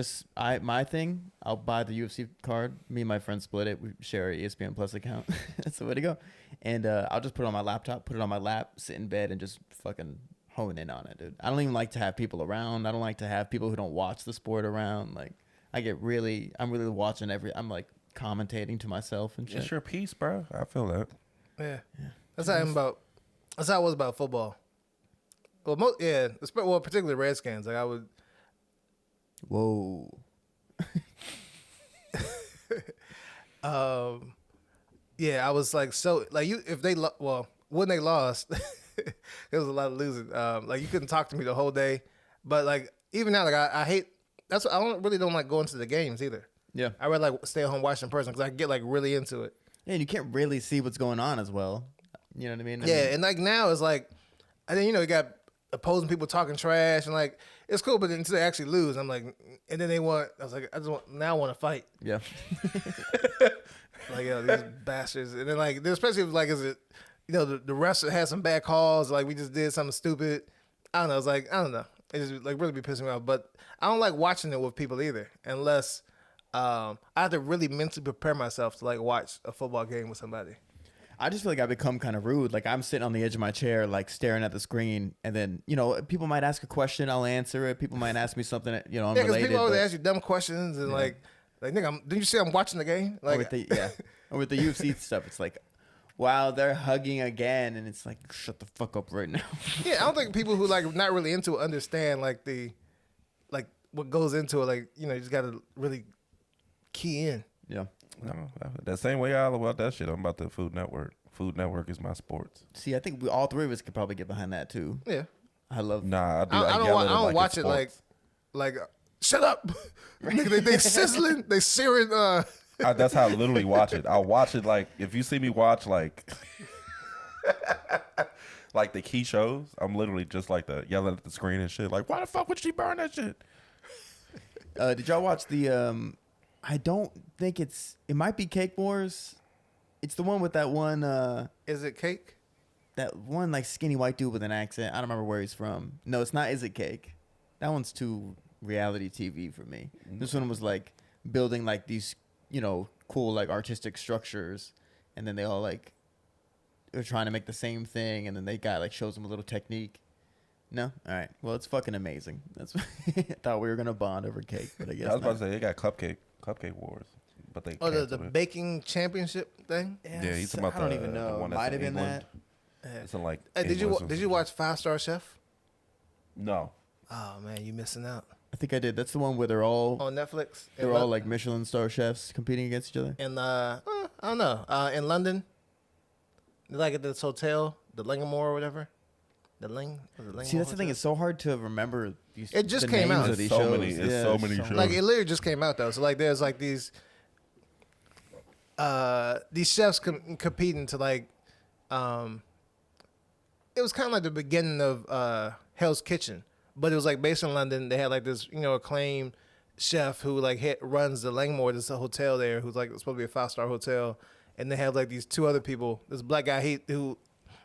My thing, I'll buy the UFC card. Me and my friend split it. We share an ESPN Plus account. That's the way to go. And I'll just put it on my laptop, put it on my lap, sit in bed, and just fucking hone in on it, dude. I don't even like to have people around. I don't like to have people who don't watch the sport around. Like, I'm really watching I'm like commentating to myself and shit. It's your piece, bro. I feel that. Yeah. That's how I was about football. Well, particularly Redskins. Like I would. Whoa. Yeah, I was like so like when they lost, there was a lot of losing. Like you couldn't talk to me the whole day, but like even now, like I hate. That's what I don't like going to the games either. Yeah. I rather like stay at home watching in person because I get like really into it. Yeah, and you can't really see what's going on as well. You know what I mean? And like now it's like, and then you got opposing people talking trash and like it's cool, but then until they actually lose, I'm like, and then I was like, I want to fight. Yeah. Like these bastards, and then like especially if like the refs had some bad calls, like we just did something stupid. I don't know. It's like I don't know. It just like really be pissing me off. But I don't like watching it with people either, unless I have to really mentally prepare myself to like watch a football game with somebody. I just feel like I become kind of rude. Like I'm sitting on the edge of my chair, like staring at the screen, and then people might ask a question, I'll answer it. People might ask me something, Yeah, because unrelated. people always ask you dumb questions and like nigga, didn't you see I'm watching the game? Like or with the UFC stuff, it's like, wow, they're hugging again, and it's like, shut the fuck up right now. yeah, I don't think people who like not really into it understand like what goes into it. Like you just got to really key in. Yeah. No, that same way I all about that shit. I'm about the Food Network. Food Network is my sports. See, I think all three of us could probably get behind that too. Yeah. I love. Nah, I don't watch it like shut up. Nigga, they sizzling, they searing. That's how I literally watch it. I'll watch it like if you see me watch like like the key shows, I'm literally just like the yelling at the screen and shit. Like, why the fuck would she burn that shit? Did y'all watch the? I don't think it might be Cake Wars. It's the one with that one. Is it cake? That one like skinny white dude with an accent. I don't remember where he's from. No, it's not. Is it Cake? That one's too reality TV for me. This one was like building like these, cool like artistic structures, and then they all like are trying to make the same thing, and then they got like shows them a little technique. No, all right. Well, it's fucking amazing. That's I thought we were gonna bond over cake, but I guess I was about not. to say they got cupcake wars, but they Oh, the canceled it. baking championship thing. Yeah, he's talking about I don't even the know. one that's Might in have been England. that. It's in like. Hey, did England or you some watch shit. 5-Star Chef? No. Oh man, you missing out I think I did. That's the one where they're all on Netflix. they're all like Michelin star chefs competing against each other. in I don't know, in London, like at this hotel, the Langamore or whatever. The Langmore See, that's the thing. Hotel? It's so hard to remember these. It just the came names out. Of these It's so shows. many- it's Yeah, so many much. shows. Like it literally just came out though. So like there's like these chefs competing to like it was kind of like the beginning of Hell's Kitchen, but it was like based in London. They had like this acclaimed chef who like runs the Langmore, this hotel there, who's like supposed to be a 5-star hotel, and they have like these two other people. This black guy who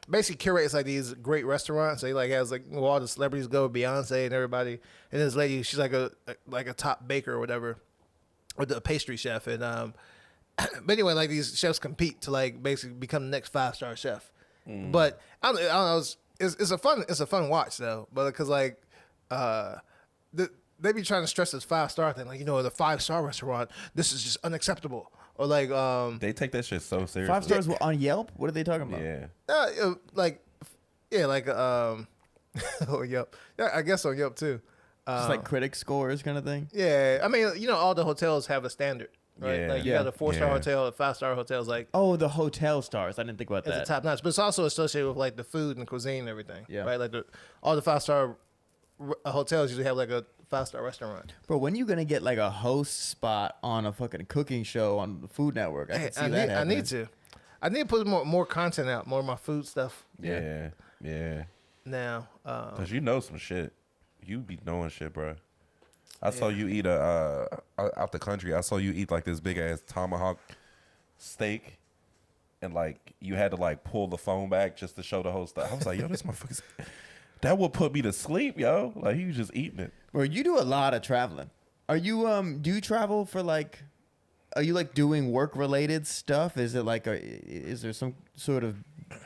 basically curates like these great restaurants. So he like has like all the celebrities go, Beyonce and everybody. And this lady, she's like a top baker or whatever, or the pastry chef. And but anyway, like these chefs compete to like basically become the next 5-star chef. But I don't know. It's a fun watch though. But because like they be trying to stress this 5-star thing, like the 5-star restaurant. This is just unacceptable. Or like They take that shit so seriously. 5 stars on Yelp. What are they talking about? Yeah. like oh Yelp. Yeah, I guess on Yelp too. Just like critic scores kind of thing. Yeah, I mean, all the hotels have a standard, right? Yeah. Like you Yeah. got a 4-star Yeah. hotel, a 5-star hotel is like Oh, the hotel stars. I didn't think about it's that. a top notch, but it's also associated with like the food and cuisine and everything. Yeah. Right. Like all the 5-star hotels usually have like a 5-star restaurant. Bro, when you gonna get like a host spot on a fucking cooking show on the Food Network? I can see that I need happening. to. I need to put more content out, more of my food stuff. Yeah. Yeah. Now, Cause you know some shit. You be knowing shit, bro. I saw you eat out the country. I saw you eat like this big ass tomahawk steak, and like you had to like pull the phone back just to show the whole stuff. I was like, yo, this motherfucker's that would put me to sleep, yo. Like he was just eating it. Bro, you do a lot of traveling. Are you do you travel for like? Are you like doing work related stuff? Is it like is there some sort of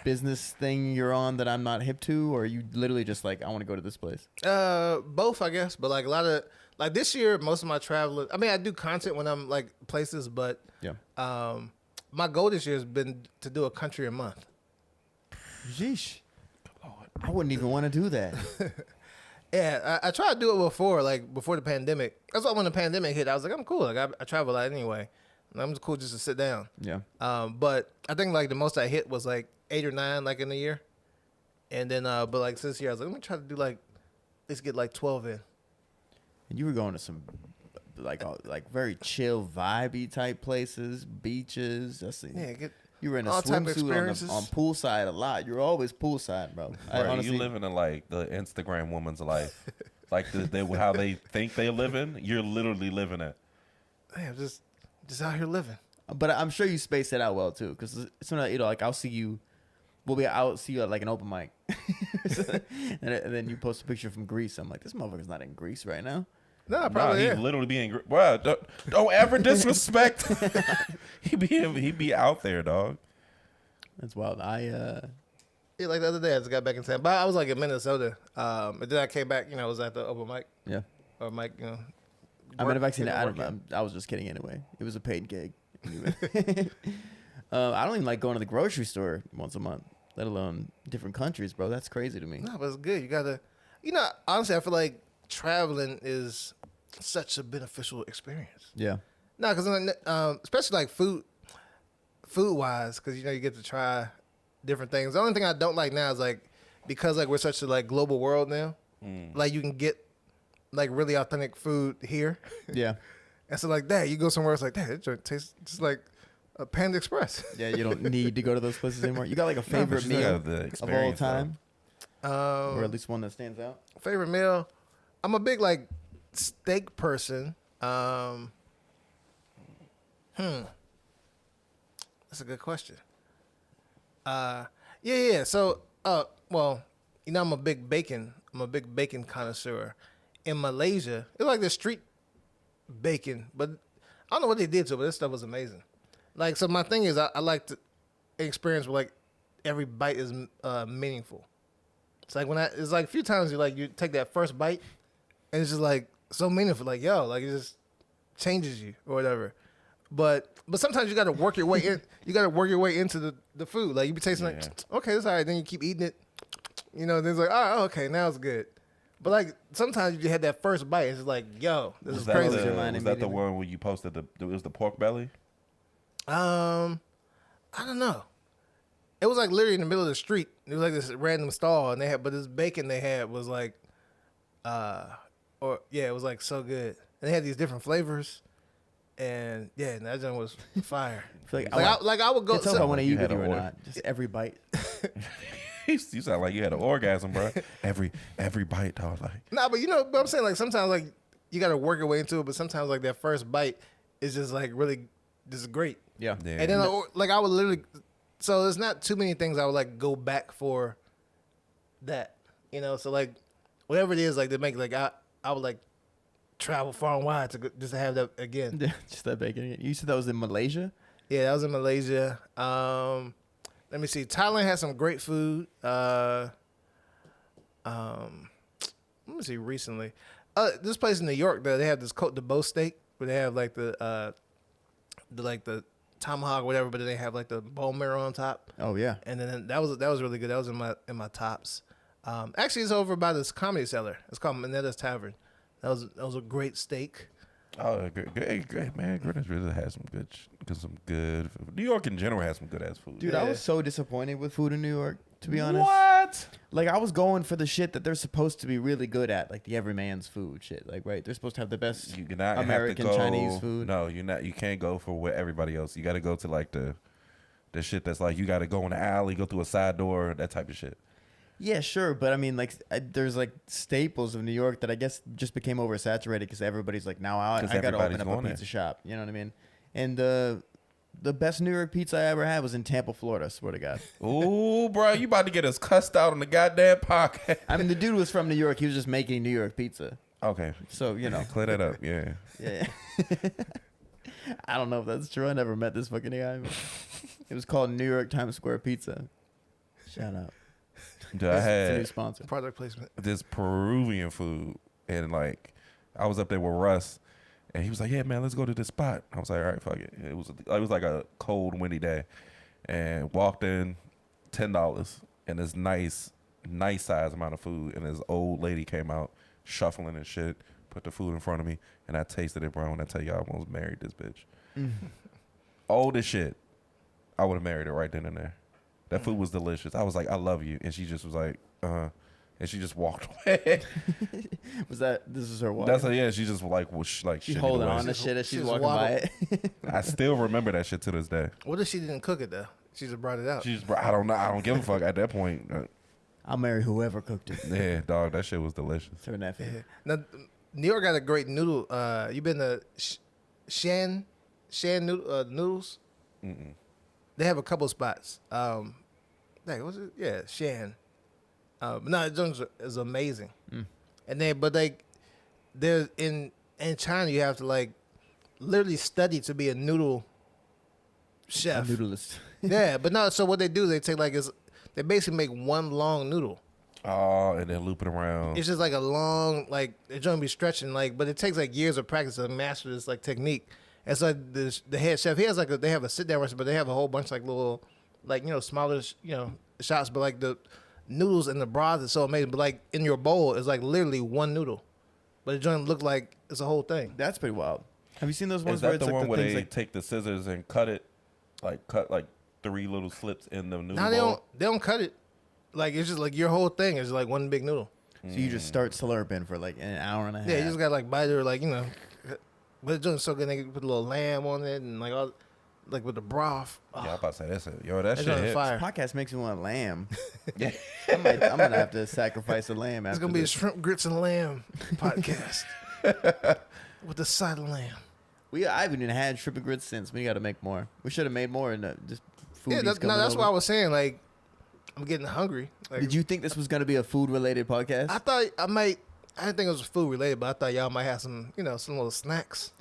business thing you're on that I'm not hip to, or are you literally just like I want to go to this place? both, I guess, but like a lot of like this year, most of my traveling. I mean, I do content when I'm like places, but Yeah. my goal this year has been to do a country a month. Sheesh. I wouldn't even want to do that. Yeah, I tried to do it before, like before the pandemic. That's why when the pandemic hit, I was like, I'm cool. Like I travel a lot anyway. I'm just cool just to sit down. Yeah. But I think like the most I hit was like 8 or 9 like in a year, and then but like this year I was like, let me try to do like let's get like 12 in. And you were going to some like very chill, vibey type places, beaches. I see. Yeah, get You were in a all type of swimsuit experiences. on poolside a lot. You're always poolside, bro. Bro, you living in like the Instagram woman's life, like how they think they living. You're literally living it. damn, just out here living. But I'm sure you space it out well too, because sometimes like I'll see you at like an open mic, and then you post a picture from Greece. I'm like, this motherfucker's not in Greece right now. No, Nah, probably he yeah. literally being. Bro, don't ever disrespect. he be out there, dog. That's wild. Yeah, like the other day I just got back in town, but I was like in Minnesota. And then I came back. I was at the open mic yeah. or mic. I mean, if I seen it, work in. I was just kidding anyway. It was a paid gig. I don't even like going to the grocery store once a month, let alone different countries, bro. That's crazy to me. No, but it's good. You gotta, honestly, I feel like traveling is such a beneficial experience. Yeah. No, because especially like food wise, because you get to try different things. The only thing I don't like now is like because like we're such a like global world now, like you can get like really authentic food here, Yeah. and so like that you go somewhere it's like that it joint tastes just like a Panda Express. Yeah, you don't need to go to those places anymore. You got like a favorite you meal got the of all experience, though. time, or at least one that stands out. Favorite meal? I'm a big like steak person. That's a good question. Yeah. So, well, I'm a big bacon connoisseur. In Malaysia, it's like the street bacon, but I don't know what they did to it, but this stuff was amazing. Like, so my thing is, I like to experience with like every bite is meaningful. It's like it's like a few times you take that first bite, and it's just like so meaningful. Like yo, like it just changes you or whatever. But sometimes you got to work your way in. You got to work your way into the food. Like you be tasting like, okay, that's all right. Then you keep eating it. You know, then it's like, oh, okay, now it's good. But like sometimes you just had that first bite, it's just like, yo, this is crazy. Was that the one where you posted it was the pork belly? I don't know. It was like literally in the middle of the street. It was like this random stall, and but this bacon they had was like, it was like so good. And they had these different flavors. And yeah, that joint was fire. I would go. It's if I want to eat with you or order. not. Just every bite. You sound like you had an orgasm, bro. Every bite, dog. Like Nah, but I'm saying like sometimes like you got to work your way into it, but sometimes like that first bite is just like really just great. Yeah. And then like I would literally, so there's not too many things I would like go back for. That so like whatever it is like they make like I would like travel far and wide just to have that again. Yeah, just that bacon again. You said that was in Malaysia? Yeah, that was in Malaysia. Let me see. Thailand has some great food. Let me see. Recently, this place in New York, though, they have this Côte de Beau steak, where they have like the tomahawk, or whatever, but then they have like the bone marrow on top. Oh yeah. And then that was really good. That was in my tops. Actually, it's over by this Comedy Cellar. It's called Manetta's Tavern. That was a great steak. oh, great man. Greenwich really has some good. New York in general has some good ass food. Dude, Yeah. I was so disappointed with food in New York, to be honest. What? Like, I was going for the shit that they're supposed to be really good at, like the everyman's food shit. Like, right? They're supposed to have the best You cannot American have to go, Chinese food. No, you're not. You can't go for what everybody else. You got to go to like the shit that's like you got to go in the alley, go through a side door, that type of shit. Yeah, sure, but I mean, like, there's like staples of New York that I guess just became oversaturated because everybody's like, now I gotta everybody's open up a going pizza there. shop. You know what I mean? And the best New York pizza I ever had was in Tampa, Florida. I swear to God. Ooh, bro, you about to get us cussed out on the goddamn podcast. I mean, the dude was from New York. He was just making New York pizza. Okay, So clear that up. Yeah. Yeah. I don't know if that's true. I never met this fucking guy. It was called New York Times Square Pizza. Shout out. Dude, I It's a new had sponsor. Product placement. this Peruvian food, and like I was up there with Russ, and he was like, "Yeah, man, let's go to this spot." I was like, "All right, fuck it." It was like a cold, windy day, and walked in, $10, and this nice size amount of food, and this old lady came out shuffling and shit, put the food in front of me, and I tasted it, bro. And I tell you, I almost married this bitch. Old as shit. I would have married her right then and there. That food was delicious. I was like, I love you. And she just was like, and she just walked away. This is her wife? That's yeah. She just like was like She's shitting holding away. on to shit as she's she's walking by waddled. it. I still remember that shit to this day. What if she didn't cook it though? She just brought it out. She just, I don't know. I don't give a fuck at that point. I'll marry whoever cooked it. Yeah, dog, that shit was delicious. Turn that Yeah. thing. Now, New York got a great noodle. You been to Shan noodles? Mm-mm. They have a couple spots. What's it? Yeah, Shan. No, it is amazing. And there's in China you have to like literally study to be a noodle chef. A noodleist. Yeah, but no. So what they do, they take they basically make one long noodle. Oh, and then loop it around. It's just like a long, like it's gonna be stretching, like, but it takes like years of practice to master this like technique. And so the head chef, he has like they have a sit down restaurant, but they have a whole bunch like little, like smaller shots, but like the noodles and the broth is so amazing. But like in your bowl is like literally one noodle, but it doesn't look like it's a whole thing. That's pretty wild. Have you seen those ones Is where that it's the like one where things they like take the scissors and cut like 3 little slips in the noodle Now bowl? they don't cut it. Like it's just like your whole thing is like one big noodle. so you just start slurping for like an hour and a half? Yeah, you just got like bite it or like but it's doing so good. They put a little lamb on it and like all like with the broth. Yeah, I'm about to say that's it. Yo, that It's shit on hits. fire. Podcast makes me want lamb. I'm gonna have to sacrifice a lamb. It's After gonna be a this. shrimp grits and lamb podcast with the side of lamb. I haven't even had shrimp and grits since. We got to make more. We should have made more and just food. Yeah, that's why I was saying like I'm getting hungry. Like, Did you think this was gonna be a food related podcast? I thought I didn't think it was food related, but I thought y'all might have some some little snacks.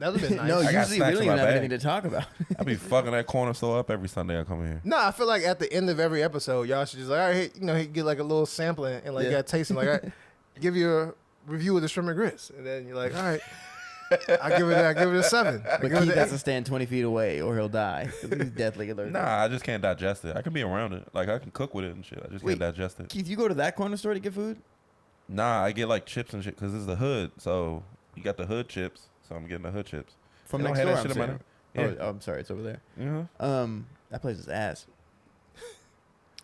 That would have been nice. No, I got usually we snacks don't in my even have bag. anything to talk about. I be fucking that corner store up every Sunday I come here. No, I feel like at the end of every episode, y'all should just like, all right, hey, he get like a little sampling and like Yeah. you got tasting, like, all right, give you a review of the shrimp and grits, and then you're like, all right, I give it a 7. I But give it Keith an has 8. to stand 20 feet away or he'll die. 'Cause he's deathly allergic. Nah, I just can't digest it. I can be around it. Like I can cook with it and shit. I just Wait. can't digest it. Keith, you go to that corner store to get food? Nah, I get like chips and shit because it's the hood. So you got the hood chips. So I'm getting the hood chips. From They don't next have door, that I'm shit in my saying. name. Yeah. Oh, I'm sorry, it's over there. Yeah. That place is ass.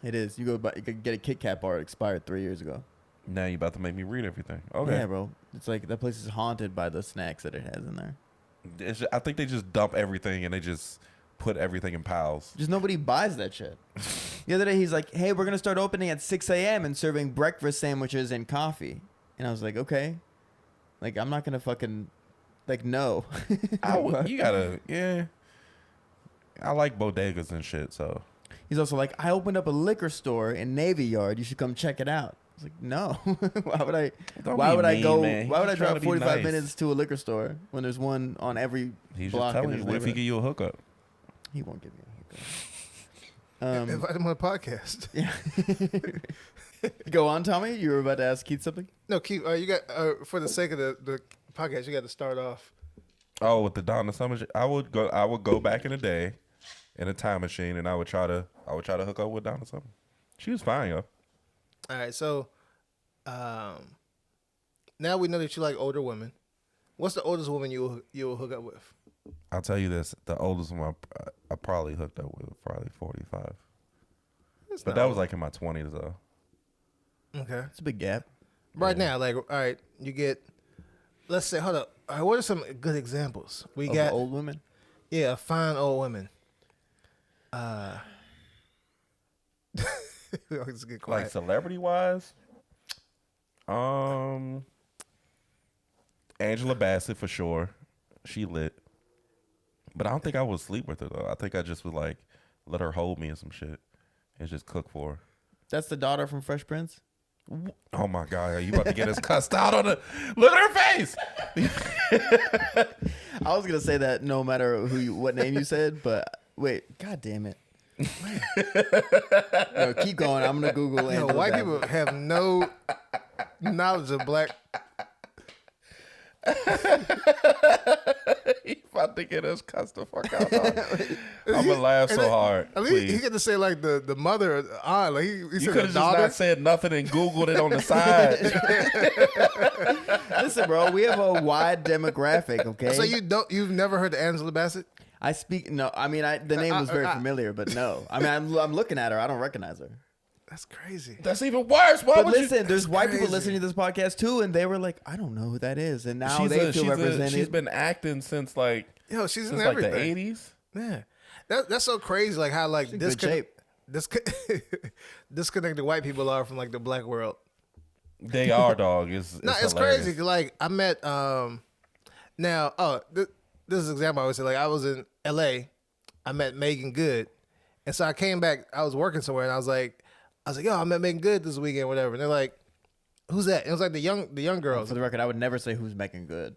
It is. You go buy, you could get a Kit Kat bar. It expired 3 years ago. Now you about to make me read everything. Okay. Yeah, bro. It's like that place is haunted by the snacks that it has in there. I think they just dump everything and they just put everything in piles. Just nobody buys that shit. The other day, he's like, "Hey, we're gonna start opening at 6 a.m. and serving breakfast sandwiches and coffee." And I was like, "Okay." Like, I'm not gonna fucking, like, no. You gotta, yeah. I like bodegas and shit, so. He's also like, "I opened up a liquor store in Navy Yard. You should come check it out." I was like, "No." Why would I? Don't Why be would I mean, go? man. Why would I He's trying drive to be 45 nice. minutes to a liquor store when there's one on every He's block? just in telling his you, what if he neighborhood? give you a hookup? He won't give me a hookup. Invite him on the podcast. Yeah. Go on, Tommy. You were about to ask Keith something. No, keep. You got for the sake of the podcast, you got to start off. Oh, with the Donna Summer, I would go back in the day, in a time machine, and I would try to hook up with Donna Summer. She was fine, yo. All right, so now we know that you like older women. What's the oldest woman you will hook up with? I'll tell you this: the oldest one I probably hooked up with was probably 45, That's but not that was old. like in my 20s though. Okay. It's a big gap. Right now, like, all right, you get. Let's say, hold up. All right, what are some good examples? We Of got old women. yeah, fine old women. We always get Like quiet. celebrity wise, Angela Bassett for sure. She lit, but I don't think I would sleep with her though. I think I just would like let her hold me and some shit and just cook for her. That's the daughter from Fresh Prince. Oh my God, are you about to get us cussed out on the look at her face? I was gonna say that no matter what name you said, but wait, god damn it. No, keep going. I'm gonna Google You know, Angela white Bassett. people have no knowledge of black. You about to get us cussed the fuck out. I'm gonna laugh so hard. At least he Please. get to say like the mother or the aunt. Like he You said could the have just daughter. not said nothing and Googled it on the side. Listen, bro, we have a wide demographic. Okay. So you've never heard of Angela Bassett? I speak. No, I mean, the name was very familiar, but no. I mean, I'm looking at her. I don't recognize her. That's crazy. That's even worse. Why But would listen, there's white people crazy. listening to this podcast too, and they were like, "I don't know who that is," and now she's they feel represented. she's been acting since like Yo, she's in like the everything. 80s. Yeah, that's so crazy. Like how like in good shape. disconnected white people are from like the black world. They are, dog. It's It's hilarious. crazy. Like I met now. This is an example. I always say like I was in L.A. I met Megan Good, and so I came back. I was working somewhere, and I was like, yo, I met Megan Good this weekend, whatever. And they're like, who's that? And it was like the young girls. For the record, I would never say who's making good.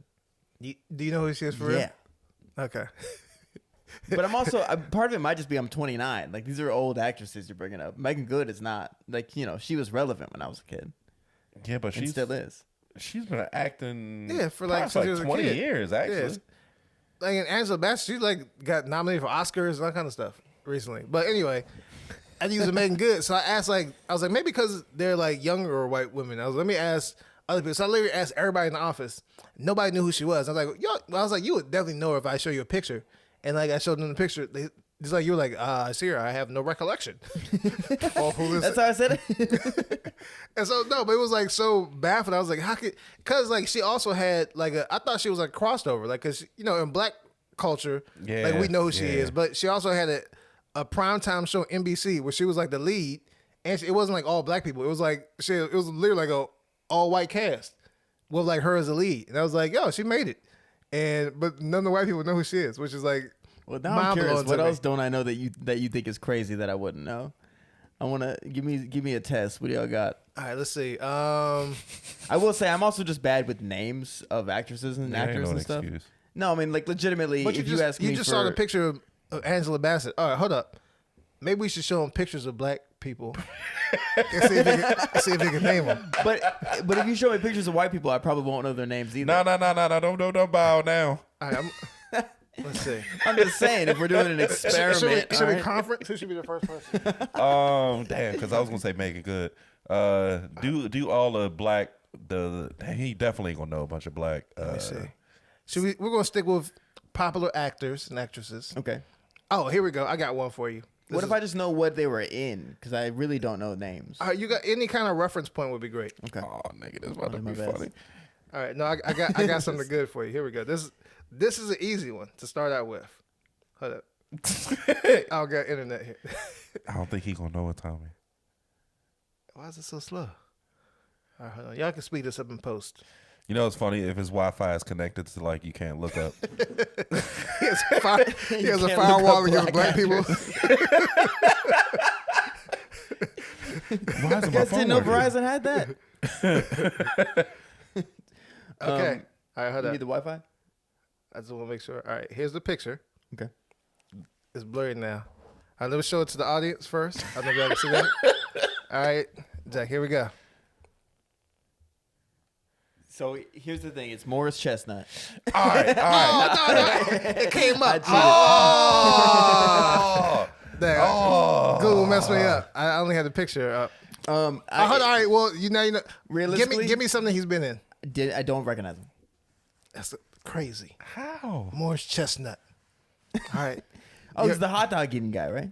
Do you know who she is for real? Yeah. Okay. But I'm also part of it might just be I'm 29. Like these are old actresses you're bringing up. Megan Good is not like she was relevant when I was a kid. Yeah, but And she still is. she's been acting For like since she was a 20 kid. years actually. Yeah, like in Angela Bassett, she like got nominated for Oscars and that kind of stuff recently. But anyway, I used to Megan Good, so I was like maybe because they're like younger white women. Let me ask other people. So I literally asked everybody in the office. Nobody knew who she was. I was like, you would definitely know her if I show you a picture. And like I showed them the picture. It's like you were like, I see her. I have no recollection. Of who this That's how I said it. And so no, but it was like so baffled. I was like, how could? Because like she also had like I thought she was like crossed over, like because in black culture, like we know who she is, but she also had a primetime show on NBC where she was like the lead, and it wasn't like all black people. It was like it was literally like a all white cast with like her as the lead, and I was like, yo, she made it, but none of the white people know who she is, which is like. Well, now I'm curious. mind-blowing to What me. else don't I know that you think is crazy that I wouldn't know? I want to give me a test. What do y'all got? All right, let's see. I will say I'm also just bad with names of actresses and That ain't actors no and stuff. excuse. No, I mean, like, legitimately, But if you ask me you just for... saw the picture of Angela Bassett. All right, hold up. Maybe we should show him pictures of black people and see if he can name them. But if you show me pictures of white people, I probably won't know their names either. No, don't bow now. All right, let's see. I'm just saying, if we're doing an experiment, Should we alright? conference? Who should be the first person? Damn, because I was gonna say make it good. Do all the black. He definitely ain't gonna know a bunch of black. Let me see. We're gonna stick with popular actors and actresses. Okay. Oh, here we go. I got one for you. What if I just know what they were in? Because I really don't know names. You got any kind of reference point would be great. Okay. Oh, nigga, this about to do my be best. funny. All right, no, I got something good for you. Here we go. This is an easy one to start out with. Hold up. I'll get internet here. I don't think he gonna know it, Tommy. Why is it so slow? All right, hold on. Y'all can speed this up in post. You know, it's funny if his Wi-Fi is connected to like you can't look up. He has a can't look firewall up against black people. Why is You guys didn't know Verizon had that? Okay. All right, hold You up. need the Wi-Fi? I just want to make sure. All right, here's the picture. Okay. It's blurry now. All right, let me show it to the audience first. I don't know if y'all can see that. All right, Jack, here we go. So here's the thing. It's Morris Chestnut. All right. Oh, no. It came up. Oh, Dang. Google messed me up. I only had the picture up. Hold All right, well, you know. Realistically? Give me something he's been in. I don't recognize him. That's crazy. how? Morris Chestnut. All right. Oh, he's the hot dog eating guy, right?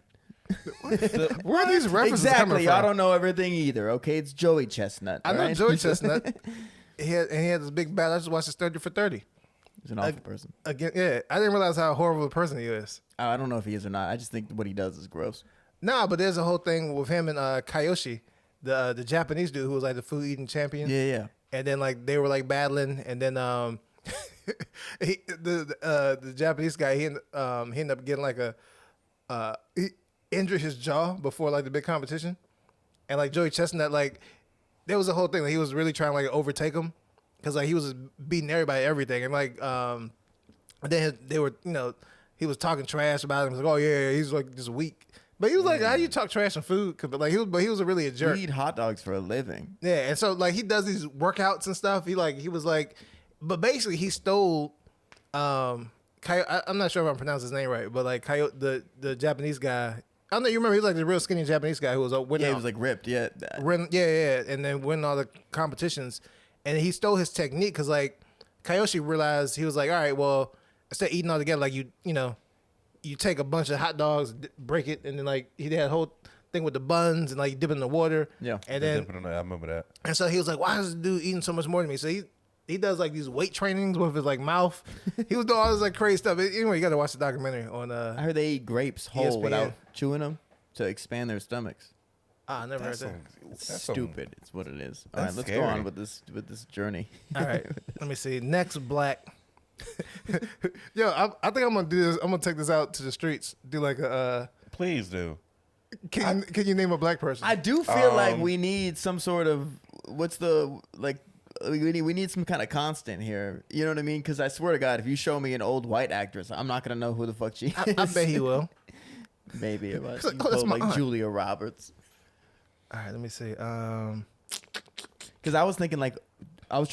Where are these references coming Exactly. from? I don't know everything either. Okay, it's Joey Chestnut. I know alright? Joey Chestnut. He had this big battle. I just watched his 30 for 30. He's an awful person. Again, yeah. I didn't realize how horrible a person he is. I don't know if he is or not. I just think what he does is gross. Nah, but there's a whole thing with him and Kyoshi, the Japanese dude who was like the food eating champion. Yeah. And then like they were like battling, and then the Japanese guy he ended up getting like he injured his jaw before like the big competition, and like Joey Chestnut like there was a whole thing that he was really trying to like overtake him because like he was just beating everybody at everything, and like and then they were he was talking trash about him. He was like, oh yeah, he's like just weak. But he was like, how you talk trash on food? But like he was really a jerk. We eat hot dogs for a living. Yeah, and so like he does these workouts and stuff. He was like, but basically he stole. I'm not sure if I'm pronouncing his name right, but like the Japanese guy. I don't know. You remember he was like the real skinny Japanese guy who was winning. Yeah, he was like ripped. Yeah. Yeah, and then winning all the competitions, and he stole his technique because like Kyoshi realized he was like, all right, well instead of eating all together, like you take a bunch of hot dogs, break it, and then like he did a whole thing with the buns and like you dip it in the water. Yeah. And then I remember that. and so he was like, why is this dude eating so much more than me? So he does like these weight trainings with his like mouth. He was doing all this like crazy stuff. Anyway, you got to watch the documentary on. I heard they eat grapes whole ESPN. without chewing them to expand their stomachs. I never heard that. It's stupid. It's what it is. All right, That's let's scary. go on with this journey. All right, let me see. Next black. Yo, I think I'm gonna do this. I'm gonna take this out to the streets. Do like a. Please do. Can you name a black person? I do feel like we need some sort of we need some kind of constant here. You know what I mean? Because I swear to God, if you show me an old white actress, I'm not gonna know who the fuck she is. I bet he will. Maybe if I like, you oh, that's pull, my like aunt. Julia Roberts. All right, let me see. Because I was trying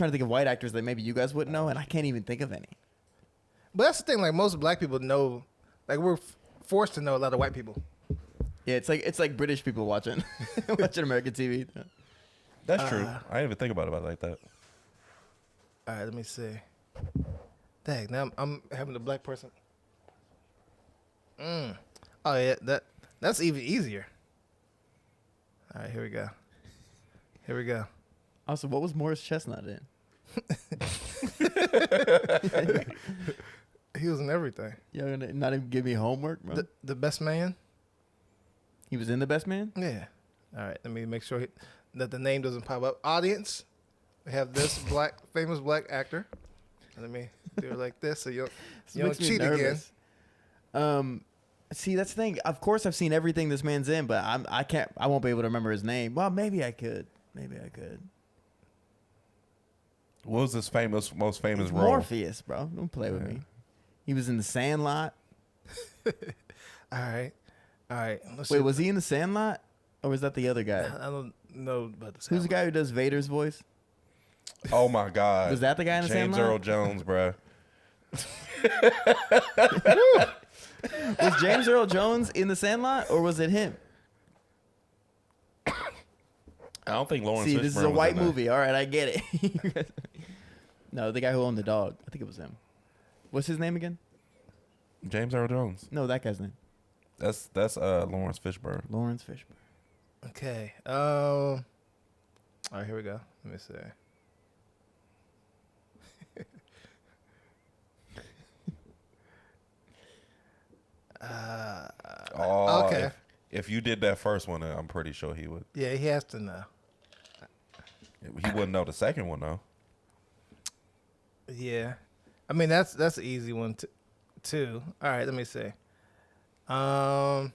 to think of white actors that maybe you guys wouldn't know, and I can't even think of any. But that's the thing. Like most black people know, like we're forced to know a lot of white people. Yeah, it's like British people watching American TV. That's true. I didn't even think about it like that. All right, let me see. Dang, now I'm having a black person. Oh yeah, that's even easier. All right, here we go. Also, what was Morris Chestnut in? He was in everything. You're gonna not even give me homework, bro. The best man. He was in The Best Man? Yeah. All right, let me make sure that the name doesn't pop up. Audience, we have this famous black actor. Let me do it like this so you don't Makes me cheat again. nervous. See, that's the thing. Of course, I've seen everything this man's in, but I won't be able to remember his name. Well, maybe I could. What was his most famous role? Morpheus, bro. Don't play with me. He was in The Sandlot. All right. Let's Wait, see. was he in The Sandlot? Or was that the other guy? I don't know about this. Who's the guy who does Vader's voice? Oh my God. Was that the guy in The James Sandlot? Earl Jones, bruh. Was James Earl Jones in The Sandlot, or was it him? I don't think Lawrence See, Fishburne this is a was white in there. movie. All right, I get it. No, the guy who owned the dog. I think it was him. What's his name again? James Earl Jones. No, that guy's name. That's Lawrence Fishburne. Lawrence Fishburne. Okay. All right, here we go. Let me see. Oh, okay. If you did that first one, I'm pretty sure he would. Yeah, he has to know. He wouldn't know the second one though. Yeah, I mean that's an easy one too. All right, let me see. All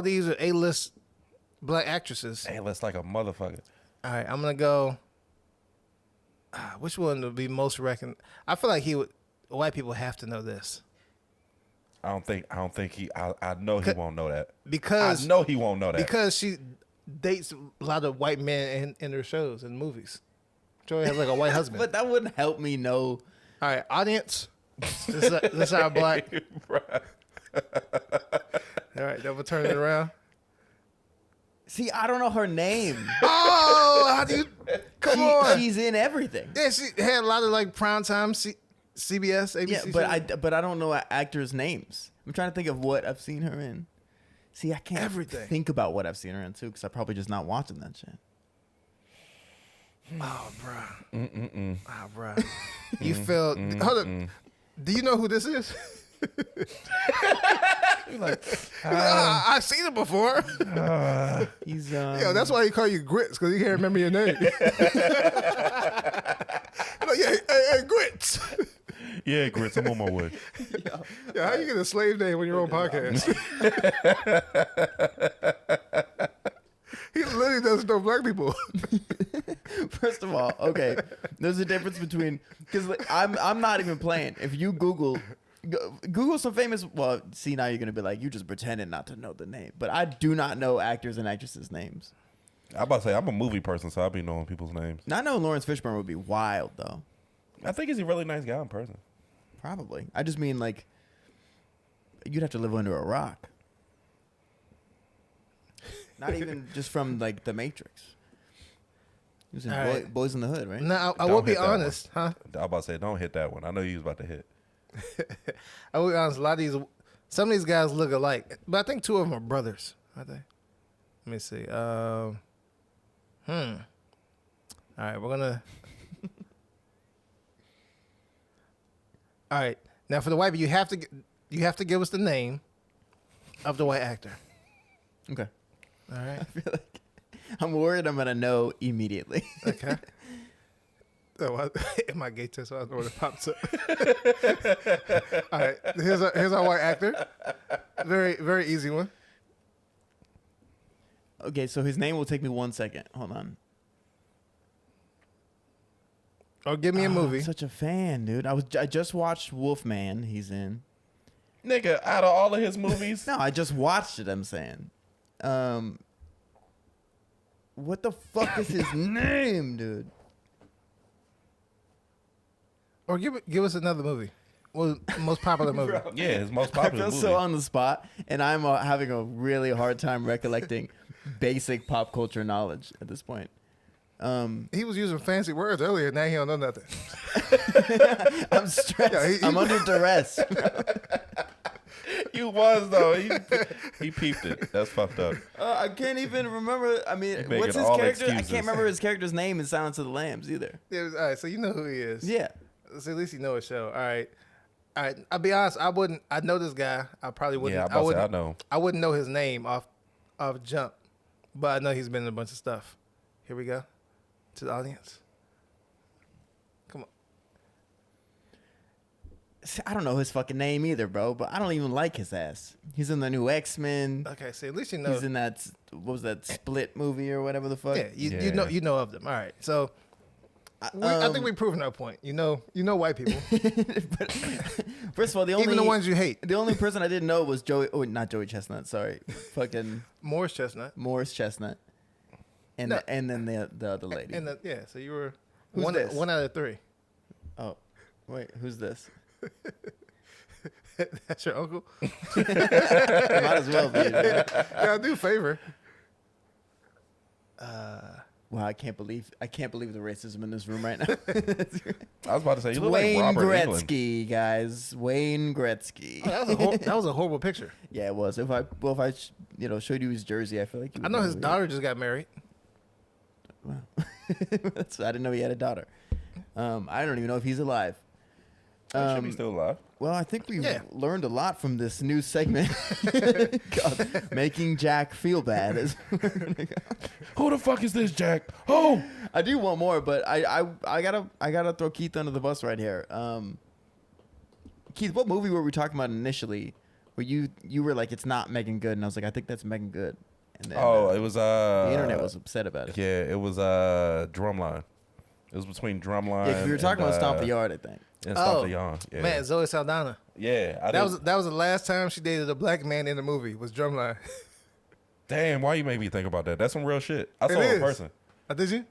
these are A-list black actresses. Hey, that's like a motherfucker. All right, I'm gonna go. Which one would be most reckoned? I feel like white people have to know this I don't think he. I know he won't know that. because I know he won't know that. because she dates a lot of white men in her shows and movies. Joey has like a white husband. But that wouldn't help me know. All right, audience. This our black. Bruh. All right, then we'll turn it around. See, I don't know her name. Oh, how do you? Come on. She's in everything. Yeah, she had a lot of like primetime CBS, ABC. Yeah, shows. but I don't know actors' names. I'm trying to think of what I've seen her in. See, I can't Everything. think about what I've seen her in too, because I'm probably just not watching that shit. Oh, bro. Oh, bro. You felt. Hold up. Do you know who this is? You're like, I've seen it before. He's Yeah, that's why he call you Grits, because he can't remember your name. Like, yeah, hey, Grits. yeah, Grits, I'm on my way. Yeah, how you get a slave name when you're on podcast? He literally doesn't know black people. First of all, okay, there's a difference between because I'm not even playing. If you Google some famous, well, see now you're gonna be like you just pretending not to know the name, but I do not know actors and actresses' names. I'm about to say I'm a movie person, so I'll be knowing people's names. Not knowing Lawrence Fishburne would be wild though. I think he's a really nice guy in person. Probably. I just mean like you'd have to live under a rock. Not even just from like The Matrix. He was in All right. Boys in the Hood, right? Now, I Don't will be hit that one. honest, huh? I'm about to say, don't hit that one. I know you was about to hit. I will be honest. Some of these guys look alike, but I think two of them are brothers. Aren't they? Let me see. All right, we're gonna. All right, now for the white people, you have to give us the name of the white actor. Okay. All right. I feel like I'm worried I'm gonna know immediately. Okay. Oh, in my gay test, so I know when it pops up. All right, here's our white actor. Very, very easy one. Okay, so his name will take me 1 second. Hold on. Or give me a movie. I'm such a fan, dude. I just watched Wolfman. He's in. Nigga, out of all of his movies, No, I just watched it. I'm saying. What the fuck is his name, dude? Or give us another movie. Well, most popular movie. yeah, his most I popular feel movie. so on the spot, and I'm having a really hard time recollecting basic pop culture knowledge at this point. He was using fancy words earlier. Now he don't know nothing. I'm stressed. Yeah, I'm under duress. You was though. He peeped it. That's fucked up. I can't even remember. I mean, making what's his all character? I excuses. can't remember his character's name in Silence of the Lambs either. Yeah, all right, so you know who he is. Yeah. So at least you know his show. All right. I'll be honest. I know this guy. I probably wouldn't. Yeah, I'm about to say, I know. I wouldn't know his name off jump, but I know he's been in a bunch of stuff. Here we go. To the audience. Come on. See, I don't know his fucking name either, bro. But I don't even like his ass. He's in the new X-Men. Okay, so at least you know. He's in what was that Split movie or whatever the fuck? Yeah, you know of them. All right. So I think we've proven our point. You know white people. But first of all, Even the ones you hate. the only person I didn't know was Joey. Oh, not Joey Chestnut. Sorry, fucking Morris Chestnut. Morris Chestnut, and No. and then the other lady. So you were Who's this? one out of 3. Oh, wait, who's this? That's your uncle? Might as well be. Right? Yeah, I do favor. Wow, I can't believe the racism in this room right now. I was about to say, you look Wayne like Robert England. Gretzky, guys. Wayne Gretzky. Oh, that was a horrible picture. Yeah, it was. If I showed you his jersey, I feel like you I would know his weird. daughter just got married. Wow. I didn't know he had a daughter. I don't even know if he's alive. Should be still alive. Well, I think we've Yeah. learned a lot from this new segment called Making Jack Feel Bad. Who the fuck is this, Jack? Oh, I do want more, but I gotta throw Keith under the bus right here. Keith, what movie were we talking about initially? Where you were like, it's not Megan Good, and I was like, I think that's Megan Good. And then, it was the internet was upset about it. Yeah, it was Drumline. It was between Drumline. Yeah, 'cause we were talking and, about Stomp the Yard, I think. And Stomp the Yard. Yeah. Man, Zoe Saldana. Yeah, That was the last time she dated a black man in the movie. Was Drumline. Damn, why you made me think about that? That's some real shit. I saw It her in is. person. Did you?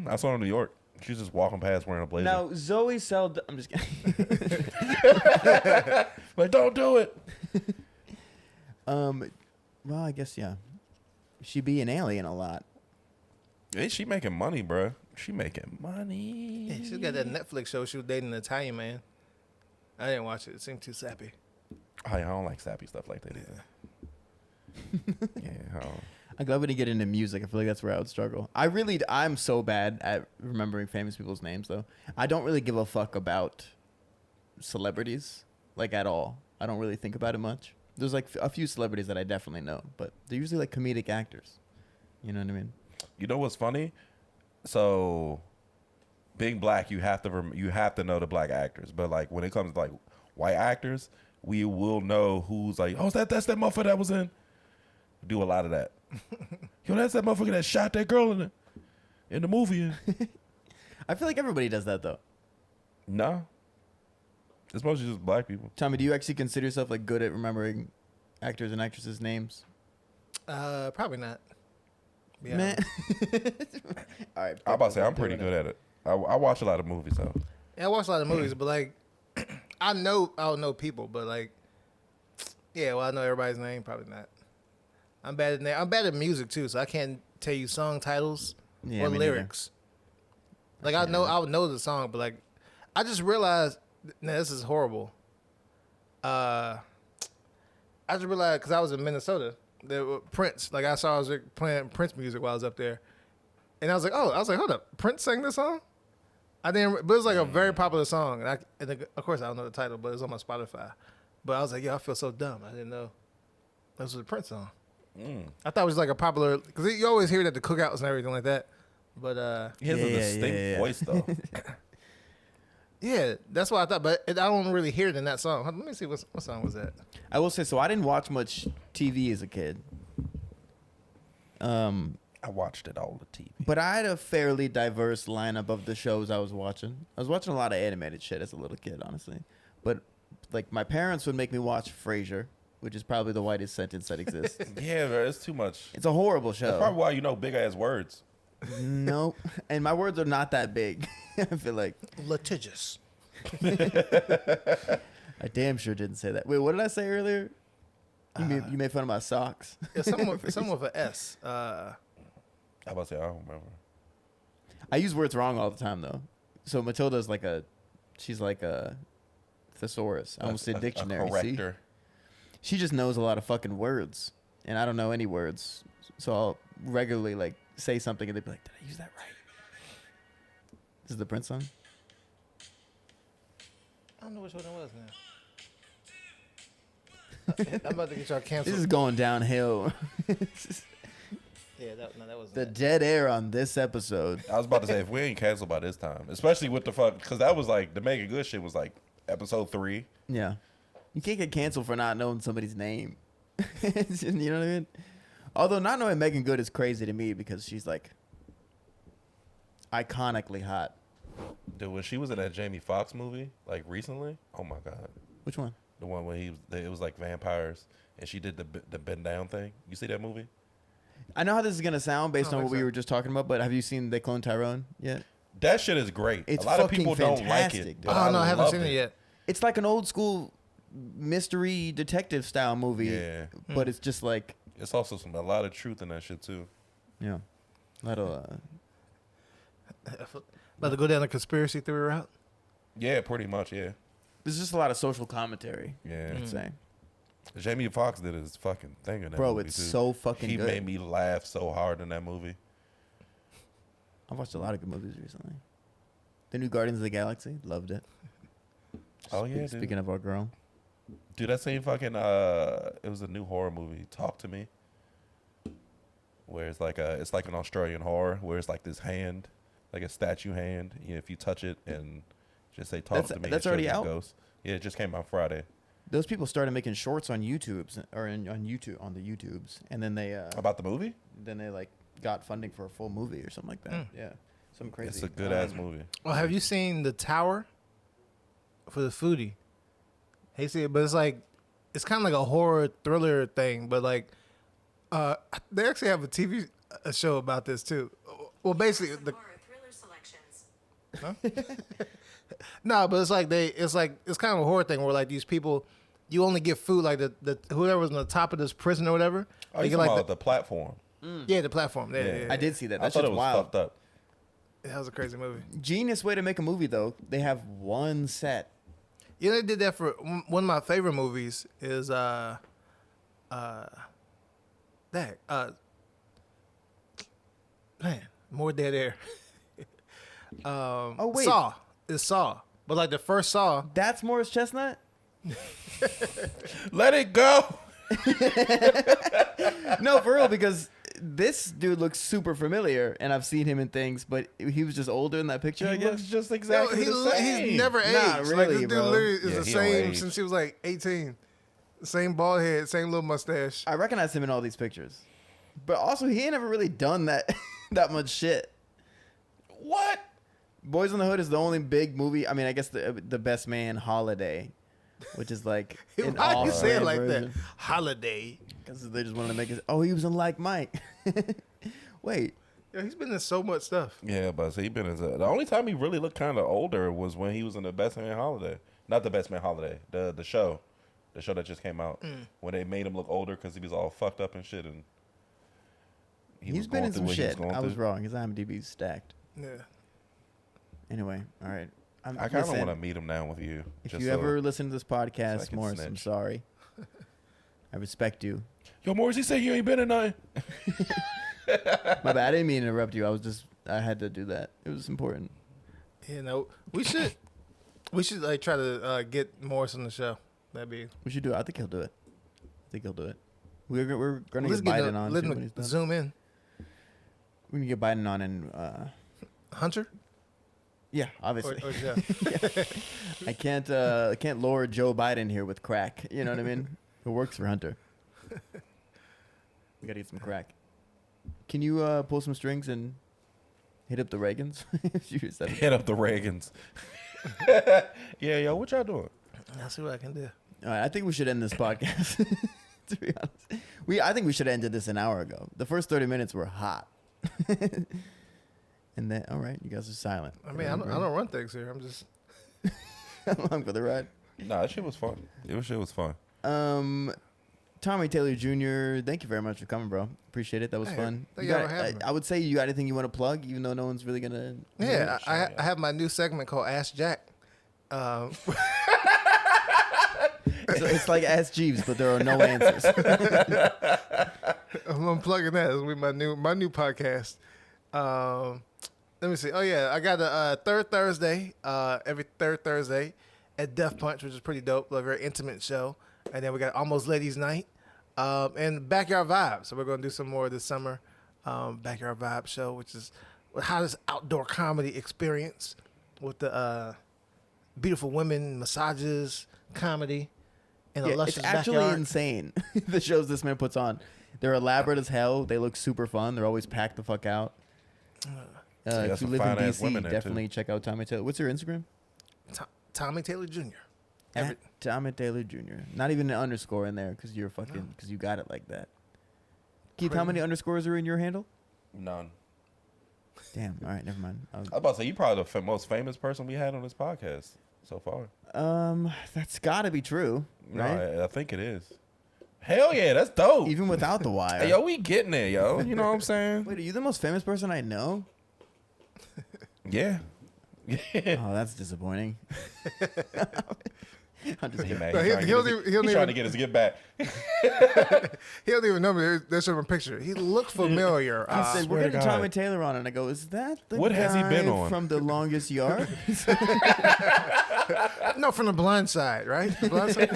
I saw her in New York. She was just walking past wearing a blazer. Now Zoe Saldana. I'm just kidding. Like, don't do it. Well, I guess yeah. She be an alien a lot. Hey, she making money, bruh. She making money. Yeah, she's got that Netflix show. She was dating an Italian man. I didn't watch it. It seemed too sappy. Oh, yeah, I don't like sappy stuff like that either. Yeah, I don't. I'm glad we didn't get into music. I feel like that's where I would struggle. I'm so bad at remembering famous people's names, though. I don't really give a fuck about celebrities, like, at all. I don't really think about it much. There's, like, a few celebrities that I definitely know, but they're usually, like, comedic actors. You know what I mean? You know what's funny? So, being black, you have to know the black actors. But like when it comes to like white actors, we will know who's like, oh, that's that motherfucker that was in. Do a lot of that. Yo, that's that motherfucker that shot that girl in the movie. I feel like everybody does that, though. No, it's mostly just black people. Tommy, do you actually consider yourself, like, good at remembering actors and actresses' names? Probably not. Yeah. Man. All right. I'm about to say I'm pretty good at it. I watch a lot of movies though. Yeah, I watch a lot of movies, but like, I don't know people, but like, yeah, well, I know everybody's name. Probably not. I'm bad at name. I'm bad at music too, so I can't tell you song titles Yeah, or me lyrics. Like I would know the song, but like, I just realized. Now this is horrible. I just realized because I was in Minnesota, there were Prince. Like I saw I was playing Prince music while I was up there, and I was like, hold up, Prince sang this song. I didn't, but it was like a very popular song, and of course I don't know the title, but it's on my Spotify. But I was like, I feel so dumb. I didn't know this was a Prince song. I thought it was like a popular, because you always hear it at the cookouts and everything like that. But He has a distinct voice though. yeah, that's what I thought. But I don't really hear it in that song. Let me see what song was that. I will say, so I didn't watch much TV as a kid. I watched it all the TV. But I had a fairly diverse lineup of the shows I was watching. I was watching a lot of animated shit as a little kid, honestly. But like my parents would make me watch Frasier, which is probably the whitest sentence that exists. Yeah, bro, it's too much. It's a horrible show. That's probably why you know big ass words. Nope. And my words are not that big. I feel like Litigious. I damn sure didn't say that. Wait, what did I say earlier? You made fun of my socks. Yeah, someone with an S. I about to say I don't remember. I use words wrong all the time though. So Matilda's like she's like a thesaurus. I almost said dictionary. A corrector. See? She just knows a lot of fucking words, and I don't know any words. So I'll regularly like say something, and they'd be like, "Did I use that right?" This is the Prince song. I don't know which one it was now. I'm about to get y'all canceled. This is going downhill. Yeah, that was The dead air on this episode. I was about to say if we ain't canceled by this time, especially with the fuck, because that was like the Mega Good shit was like episode 3. Yeah, you can't get canceled for not knowing somebody's name. You know what I mean? Although not knowing Megan Good is crazy to me because she's like iconically hot. Dude, when she was in that Jamie Foxx movie, like recently, oh my god, Which one? the one where it was like vampires, and she did the bend down thing. You see that movie? I know how this is gonna sound based I don't on what think we so. were just talking about, but have you seen They Clone Tyrone yet? That shit is great. It's a lot of fucking people don't like fantastic, it. dude. but Oh no, I haven't loved seen it yet. It's like an old school mystery detective style movie. Yeah. But it's just like, It's also a lot of truth in that shit too. yeah, a lot of. About to go down the conspiracy theory route. Yeah, pretty much. Yeah, There's just a lot of social commentary. yeah. I'd say. Jamie Foxx did his fucking thing in that Bro, movie it's too. so fucking He good. made me laugh so hard in that movie. I've watched a lot of good movies recently. The new Guardians of the Galaxy, loved it. Oh yeah, dude. Speaking of our girl, Dude, that same fucking it was a new horror movie, Talk to Me. Where it's like an Australian horror where it's like this hand, like a statue hand. If you touch it and just say talk to me, that's it shows already you out? ghosts. Yeah, it just came out Friday. those people started making shorts on YouTube's or on YouTube on the YouTubes, and then they About the movie? like got funding for a full movie or something like that. Yeah, some crazy. It's a good ass movie. Oh, have you seen The Tower? For the foodie. Hey, see it, but it's like it's kind of like a horror thriller thing, but like they actually have a show about this too. Well, basically the Horror thriller selections. no, but it's kind of a horror thing where like these people, you only get food like the whoever's on the top of this prison or whatever. Oh, they you get talking like about the platform? yeah, the platform. Yeah, Yeah. yeah, yeah. I did see that. I That thought shit's it was wild. fucked up. That was a crazy movie. Genius way to make a movie though. They have one set. You know, they did that for one of my favorite movies is man, More Dead Air. Oh, wait. Saw. It's Saw. But like the first Saw, That's Morris Chestnut. Let it go. No, for real, because this dude looks super familiar, and I've seen him in things, but he was just older in that picture. I He looks guess. just exactly the same. he's never aged. Nah, Like really, this dude bro. literally is Yeah, the he don't same age. since he was like 18. Same bald head, same little mustache. I recognize him in all these pictures, but also he ain't ever really done that that much shit. What? Boys in the Hood is the only big movie. I mean, I guess the Best Man Holiday, which is like an Why you say it off-brand like version. that? Holiday. Because they just wanted to make it. Oh, he was in Like Mike. Wait, Yeah, he's been in so much stuff. Yeah, but he been the only time he really looked kind of older was when he was in the Best Man Holiday. Not the Best Man Holiday, the show that just came out when they made him look older because he was all fucked up and shit. And he's been in some shit. I was through. wrong. His IMDb's stacked. Yeah. Anyway, all right. I kind of want to meet him now with you. If just you so- ever listen to this so I podcast, can Morris, I'm snitch. sorry. I respect you. Yo, Morris, he said you ain't been in nothing. My bad. I didn't mean to interrupt you. I had to do that. It was important. You know, we should like try to get Morris on the show. That'd be. We should do it. I think he'll do it. We're gonna Let's get get Biden on. let too, when him he's done. zoom in. We can get Biden on and Hunter. yeah, obviously. Or Jeff. I can't lower Joe Biden here with crack. You know what I mean? It works for Hunter. We gotta get some crack. Can you pull some strings and hit up the Reagans? Shoot, that- Hit up the Reagans. Yeah, yo, what y'all doing? I'll see what I can do. All right, I think we should end this podcast. To be honest, I think we should have ended this an hour ago. The first 30 minutes were hot, and then all right, you guys are silent. I mean, I don't run things here. I'm just. Along for the ride. Nah, that shit was fun. Shit was fun. Tommy Taylor Jr., thank you very much for coming, bro. Appreciate it. That was Hey, fun. thank You y'all got- for having me. I would say you got anything you want to plug, even though no one's really gonna. Yeah, sure, I have my new segment called Ask Jack. It's like Ask Jeeves, but there are no answers. I'm plugging that. It'll be my new podcast. Let me see. Oh yeah, I got a third Thursday. Every third Thursday at Death Punch, which is pretty dope. A very intimate show. And then we got Almost Ladies Night and Backyard Vibe. So we're gonna do some more this summer. Backyard Vibe show, which is the hottest outdoor comedy experience with the beautiful women, massages, comedy, in a Yeah, luscious it's actually backyard. insane. The shows this man puts on, they're elaborate as hell. They look super fun. They're always packed the fuck out. got If you some live in fine-ass women DC, there, too. definitely check out Tommy Taylor. What's your Instagram? Tommy Taylor Jr. At Tommy Taylor Jr. Not even an underscore in there because you're fucking because you got it like that. Keith, how many underscores are in your handle? None. Damn. All right, never mind. I was about to say, you probably the most famous person we had on this podcast so far. That's got to be true, right? No, I think it is. Hell yeah, that's dope. Even without the wire. Hey, yo, we getting there, yo. You know what I'm saying? Wait, are you the most famous person I know? Yeah. Oh, that's disappointing. I'm just He kidding. mad. No, He's he'll trying even- to get us get back. He don't even know me. There's some picture. He looked familiar. I said, we're swear to getting God. Tommy Taylor on, and I go, is that the What guy has he been on? from The Longest Yard? No, from the blind side, right? The blind side?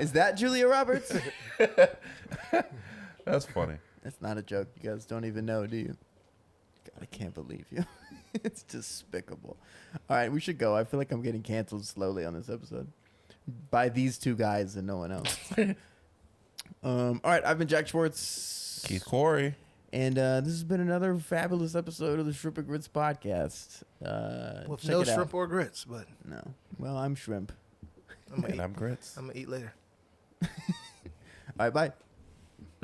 Is that Julia Roberts? That's funny. That's not a joke. You guys don't even know, do you? God, I can't believe you. It's despicable. All right, we should go. I feel like I'm getting canceled slowly on this episode by these two guys and no one else. All right, I've been Jack Schwartz. Keith Corey. And this has been another fabulous episode of the Shrimp and Grits podcast. With check no it out. shrimp or grits, but No. Well, I'm shrimp. I'm gonna And I'm Grits. eat later. All right, bye.